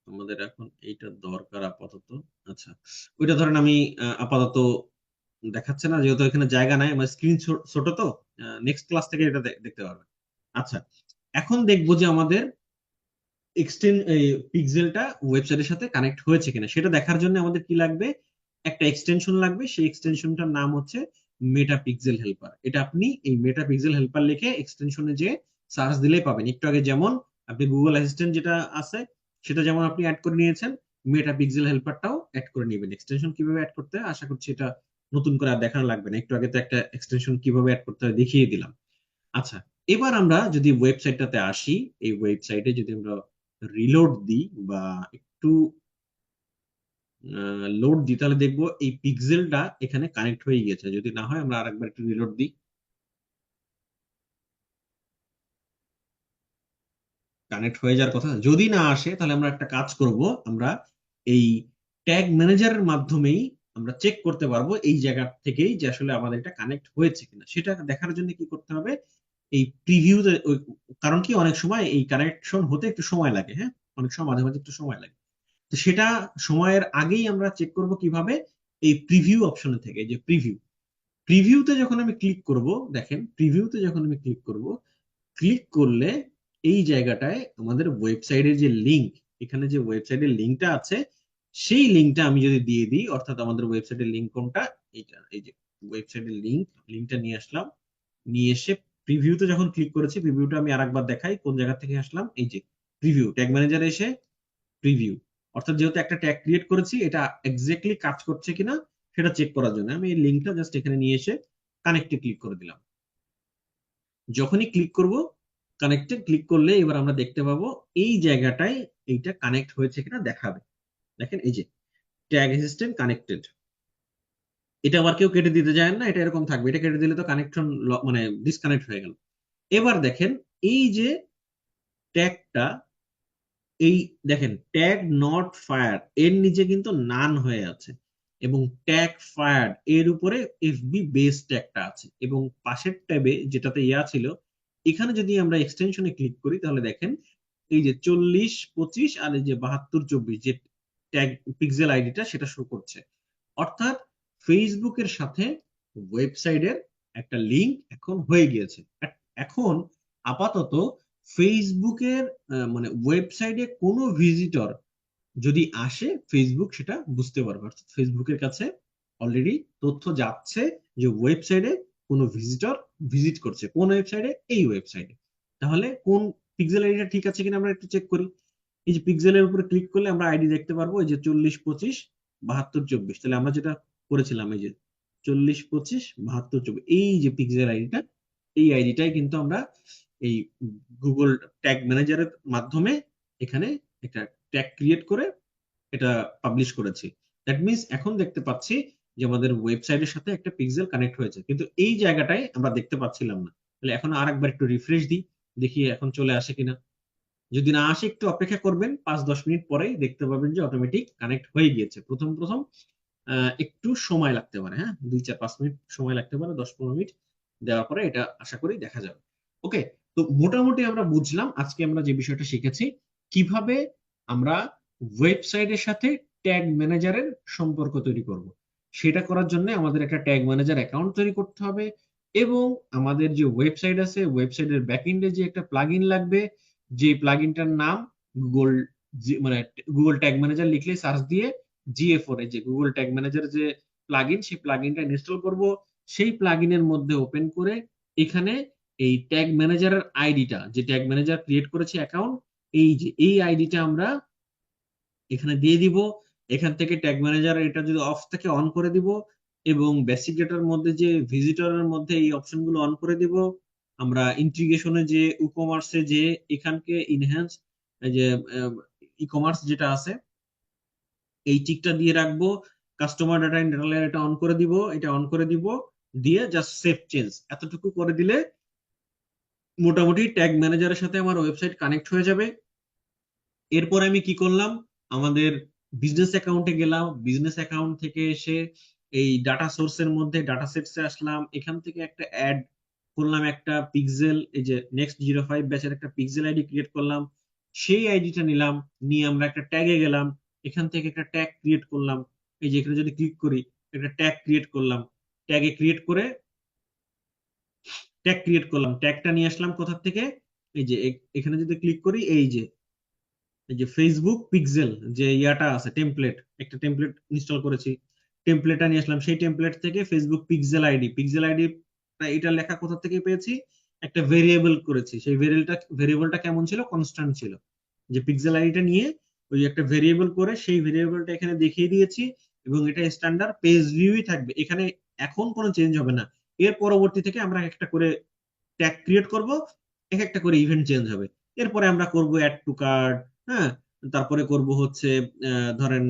আমাদের এখন এইটা দরকার আপাতত। আচ্ছা, ওইটা ধরেন আমি আপাতত দেখাচ্ছে না, যেহেতু এখানে জায়গা নাই, আমার স্ক্রিন ছোট তো, নেক্সট ক্লাস থেকে এটা দেখতে পারবে। আচ্ছা, এখন দেখবো যে আমাদের পিক্সেলটা ওয়েবসাইটের সাথে কানেক্ট হয়েছে কিনা সেটা দেখার জন্য আমাদের কি লাগবে, একটা এক্সটেনশন লাগবে। সেই এক্সটেনশনটার নাম হচ্ছে মেটা পিক্সেল হেল্পার। এটা আপনি এই মেটা পিক্সেল হেল্পার লিখে এক্সটেনশনে যে সার্চ দিলেই পাবেন। একটু আগে যেমন আপনি গুগল অ্যাসিস্ট্যান্ট যেটা আছে সেটা যেমন আপনি অ্যাড করে নিয়েছেন, মেটা পিক্সেল হেল্পারটাও অ্যাড করে নেবেন। এক্সটেনশন কিভাবে অ্যাড করতে হয় আশা করছি এটা নতুন করে আর দেখানো লাগবে না, একটু আগে তো একটা এক্সটেনশন কিভাবে অ্যাড করতে হয় দেখিয়ে দিলাম। আচ্ছা, এবার আমরা যদি ওয়েবসাইটটাতে আসি, এই ওয়েবসাইটে যদি আমরা রিলোড দিই বা একটু লোড দিই, তাহলে দেখবো এই পিক্সেলটা এখানে কানেক্ট হয়ে গিয়েছে। যদি না হয় আমরা আরেকবার একটু রিলোড দিই, কানেক্ট হয়ে যাওয়ার কথা। যদি না আসে তাহলে আমরা একটা কাজ করব, আমরা এই ট্যাগ ম্যানেজারের মাধ্যমেই আমরা চেক করতে পারবো এই জায়গা থেকেই যে আসলে আমাদের এটা কানেক্ট হয়েছে কিনা। সেটা দেখার জন্য কি করতে হবে, এই প্রিভিউতে, কারণ কি অনেক সময় এই কানেকশন হতে একটু সময় লাগে, হ্যাঁ, অনেক সময় মাঝে মাঝে একটু সময় লাগে। তো সেটা সময়ের আগেই আমরা চেক করব কিভাবে, এই প্রিভিউ অপশনে থেকে। যে প্রিভিউতে যখন আমি ক্লিক করব, দেখেন প্রিভিউতে যখন আমি ক্লিক করব, ক্লিক করলে এই জায়গাটায় আমাদের ওয়েবসাইটের যে লিংক, এখানে যে ওয়েবসাইটের লিংকটা আছে সেই লিংকটা আমি যদি দিয়ে দিই, অর্থাৎ আমাদের ওয়েবসাইটের লিংক কোনটা, এইটা, এই যে ওয়েবসাইটের লিংকটা নিয়ে আসলাম। নিয়ে এসে প্রিভিউতে যখন ক্লিক করেছি, প্রিভিউটা আমি আরেকবার দেখাই কোন জায়গা থেকে আসলাম, এই যে প্রিভিউ ট্যাগ ম্যানেজারে এসে প্রিভিউ, অর্থাৎ যেহেতু একটা ট্যাগ ক্রিয়েট করেছি এটা এক্স্যাক্টলি কাজ করছে কিনা সেটা চেক করার জন্য আমি এই লিংকটা জাস্ট এখানে নিয়ে এসে কানেক্টে ক্লিক করে দিলাম। যখনই ক্লিক করব, কানেক্টে ক্লিক করলে এবার আমরা দেখতে পাবো এই জায়গাটায় এইটা কানেক্ট হয়েছে কিনা দেখাবে। দেখেন এই যে ট্যাগ অ্যাসিস্ট্যান্ট কানেক্টেড, এটা আবার কেউ কেটে দিতে যায় না, এটা এরকম থাকবে। এটা কেটে দিলে তো কানেকশন মানে ডিসকানেক্ট হয়ে গেল। এবার দেখেন এই যে ট্যাগটা, এই দেখেন ট্যাগ নট ফায়ার এর নিচে কিন্তু নান হয়ে আছে, এবং ট্যাগ ফায়ার্ড এর উপরে এফবি বেস ট্যাগটা আছে, এবং পাশের ট্যাবে যেটাতে ইয়া ছিল, এখানে যদি আমরা এক্সটেনশনে ক্লিক করি তাহলে দেখেন এই যে 40 25 আর এই যে 72 24 যে ট্যাগ পিক্সেল আইডিটা সেটা শো করছে। অর্থাৎ ফেসবুকের সাথে ওয়েবসাইটের একটা লিংক এখন হয়ে গিয়েছে। এখন আপাতত ফেসবুকের মানে ওয়েবসাইটে কোনো ভিজিটর যদি আসে, ফেসবুক সেটা বুঝতে পারবে। অর্থাৎ ফেসবুকের কাছে অলরেডি তথ্য যাচ্ছে যে ওয়েবসাইটে কোনো ভিজিটর ভিজিট করছে। কোন ওয়েবসাইটে? এই ওয়েবসাইটে। তাহলে কোন পিক্সেল আইডিটা ঠিক আছে কিনা আমরা একটু চেক করি। এই যে পিক্সেলের উপরে ক্লিক করলে আমরা আইডি দেখতে পারবো, এই যে 40 25 72 24। তাহলে আমরা যেটা করেছিলাম এই যে 40 25 72 24, এই যে পিক্সেল আইডিটা, এই আইডিটাই কিন্তু আমরা এই গুগল ট্যাগ ম্যানেজারের মাধ্যমে এখানে একটা ট্যাগ ক্রিয়েট করে এটা পাবলিশ করেছি। দ্যাট মিনস এখন দেখতে পাচ্ছি যে আমাদের ওয়েবসাইটের সাথে একটা পিক্সেল কানেক্ট হয়েছে, কিন্তু এই জায়গাটায় আমরা দেখতে পাচ্ছিলাম না। তাহলে এখন আরেকবার একটু রিফ্রেশ দিই, দেখি এখন চলে আসে কিনা। যদি না আসে একটু অপেক্ষা করবেন, 5-10 মিনিট পরেই দেখতে পাবেন যে অটোমেটিক কানেক্ট হয়ে গিয়েছে। প্রথম প্রথম একটু সময় লাগতে পারে, হ্যাঁ, 2-4-5 মিনিট সময় লাগতে পারে, 10-15 মিনিট দেওয়ার পরে এটা আশা করি দেখা যাবে। ওকে, তো মোটামুটি আমরা বুঝলাম আজকে আমরা যে বিষয়টা শিখেছি, কিভাবে আমরা ওয়েবসাইটের সাথে ট্যাগ ম্যানেজারের সম্পর্ক তৈরি করব। সেটা করার জন্য আমাদের একটা ট্যাগ ম্যানেজার অ্যাকাউন্ট তৈরি করতে হবে, এবং আমাদের যে ওয়েবসাইট আছে ওয়েবসাইটের ব্যাকএন্ডে যে একটা প্লাগইন লাগবে, যে প্লাগইনটার নাম গুগল, মানে গুগল ট্যাগ ম্যানেজার লিখলে সার্চ দিয়ে GA4 যে গুগল ট্যাগ ম্যানেজার যে প্লাগইন, সেই প্লাগইনটা ইনস্টল করব। সেই প্লাগইনের মধ্যে ওপেন করে এখানে এই ট্যাগ ম্যানেজারের আইডিটা, যে ট্যাগ ম্যানেজার ক্রিয়েট করেছে অ্যাকাউন্ট, এই যে এই আইডিটা আমরা এখানে দিয়ে দিব। এখান থেকে ট্যাগ ম্যানেজার এটা যদি অফ থাকে অন করে দিব, এবং বেসিক ডেটার মধ্যে যে ভিজিটরের মধ্যে এই অপশনগুলো অন করে দিব। আমরা ইন্টিগ্রেশনে যে ই কমার্সে যে এখানকে ইনহ্যান্স যে ই কমার্স যেটা আছে এই টিকটা দিয়ে রাখবো। Customer data in data layer এটা অন করে দিব, এটা অন করে দিব, দিয়ে জাস্ট সেভ চেঞ্জ এতটুকু করে দিলে মোটামুটি ট্যাগ ম্যানেজারের সাথে আমার ওয়েবসাইট কানেক্ট হয়ে যাবে। এরপর আমি কি করলাম, আমাদের বিজনেস অ্যাকাউন্টে গেলাম, বিজনেস অ্যাকাউন্ট থেকে এসে এই ডাটা সোর্সের মধ্যে ডাটা সেটসে আসলাম, এখান থেকে একটা অ্যাড করলাম, একটা পিক্সেল, এই যে নেক্সট 05 ব্যাচের একটা পিক্সেল আইডি ক্রিয়েট করলাম, সেই আইডিটা নিলাম, নিয়ে আমরা একটা ট্যাগে গেলাম, এখান থেকে একটা ট্যাগ ক্রিয়েট করলাম, এই যে এখানে যদি ক্লিক করি একটা ট্যাগ ক্রিয়েট করলাম, ট্যাগে ক্রিয়েট করে ট্যাগ ক্রিয়েট করলাম, ট্যাগটা নিয়ে আসলাম কোথা থেকে, এই যে এখানে যদি ক্লিক করি এই যে ফেসবুক পিক্সেল যে ইয়াটা আছে টেমপ্লেট, একটা টেমপ্লেট ইনস্টল করেছি, টেমপ্লেটটা নিয়ে আসলাম, সেই টেমপ্লেট থেকে ফেসবুক পিক্সেল আইডি এটা লেখা কোথা থেকে পেয়েছি, একটা ভেরিয়েবল করেছি, সেই ভেরিয়েবলটা কেমন ছিল, কনস্ট্যান্ট ছিল। যে পিক্সেল আইডিটা নিয়ে ওই একটা ভেরিয়েবল করে সেই ভেরিয়েবলটা এখানে দেখিয়ে দিয়েছি, এবং এটা স্ট্যান্ডার্ড পেজ ভিউই থাকবে এখানে, এখন কোনো চেঞ্জ হবে না। এর পরবর্তী থেকে আমরা একটা করে ট্যাগ ক্রিয়েট করব, এক একটা করে ইভেন্ট চেঞ্জ হবে। এরপরে আমরা করব অ্যাড টু কার্ট, হ্যাঁ, তারপরে করব হচ্ছে ধরেন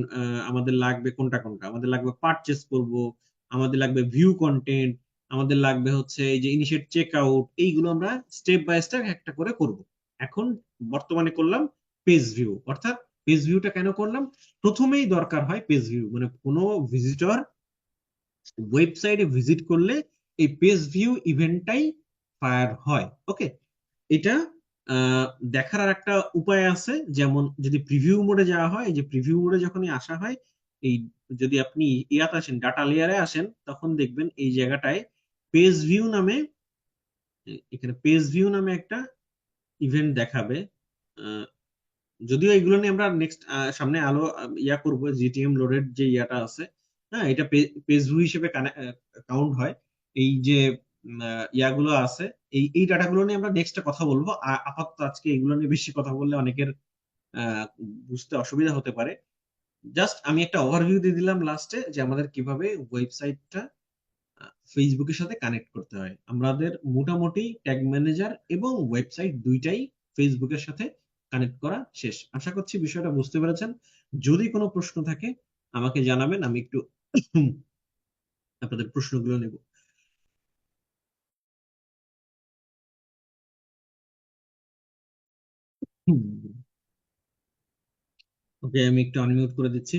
আমাদের লাগবে কোনটা কোনটা, আমাদের লাগবে পারচেস করব, আমাদের লাগবে ভিউ কন্টেন্ট, আমাদের লাগবে হচ্ছে এই যে ইনিশিয়েট চেক আউট, এইগুলো আমরা স্টেপ বাই স্টেপ একটা করে করব। এখন বর্তমানে করলাম পেজ ভিউ, অর্থাৎ পেজ ভিউটা কেন করলাম, প্রথমেই দরকার হয় পেজ ভিউ, মানে কোনো ভিজিটর ওয়েবসাইটে ভিজিট করলে এই পেজ ভিউ ইভেন্টটাই ফায়ার হয়। ওকে, এটা আহ, দেখার আর একটা উপায় আছে, যেমন যদি প্রিভিউ মোডে যাওয়া হয়, এই যে প্রিভিউ মোডে যখনই আসা হয়, এই যদি আপনি ইয়াতে আসেন ডাটা লেয়ারে আসেন, তখন দেখবেন এই জায়গাটায় পেজ ভিউ নামে, এখানে পেজ ভিউ নামে একটা ইভেন্ট দেখাবে। আহ, যদিও এগুলো নিয়ে আমরা নেক্সট সামনে আলো ইয়া করব, জিটিএম লোডের যে ইয়াটা আছে, হ্যাঁ, এটা পেজ ভিউ হিসেবে কাউন্ট হয়। এই যে ইয়াগুলো আছে, এই ডাটাগুলো নিয়ে আমরা নেক্সটে কথা বলবো, আপাতত আজকে এগুলো নিয়ে বেশি কথা বললে অনেকের আহ, বুঝতে অসুবিধা হতে পারে। জাস্ট আমি একটা ওভারভিউ দিয়ে দিলাম লাস্টে, যে আমাদের কিভাবে ওয়েবসাইটটা ফেসবুকের সাথে কানেক্ট করতে হয়। আমাদের মোটামুটি ট্যাগ ম্যানেজার এবং ওয়েবসাইট দুইটাই ফেসবুকের সাথে কানেক্ট করা শেষ। আশা করছি বিষয়টা বুঝতে পেরেছেন। যদি কোনো প্রশ্ন থাকে আমাকে জানাবেন, আমি একটু আপনাদের প্রশ্নগুলো নেব। ওকে, আমি একটু আনমিউট করে দিচ্ছি।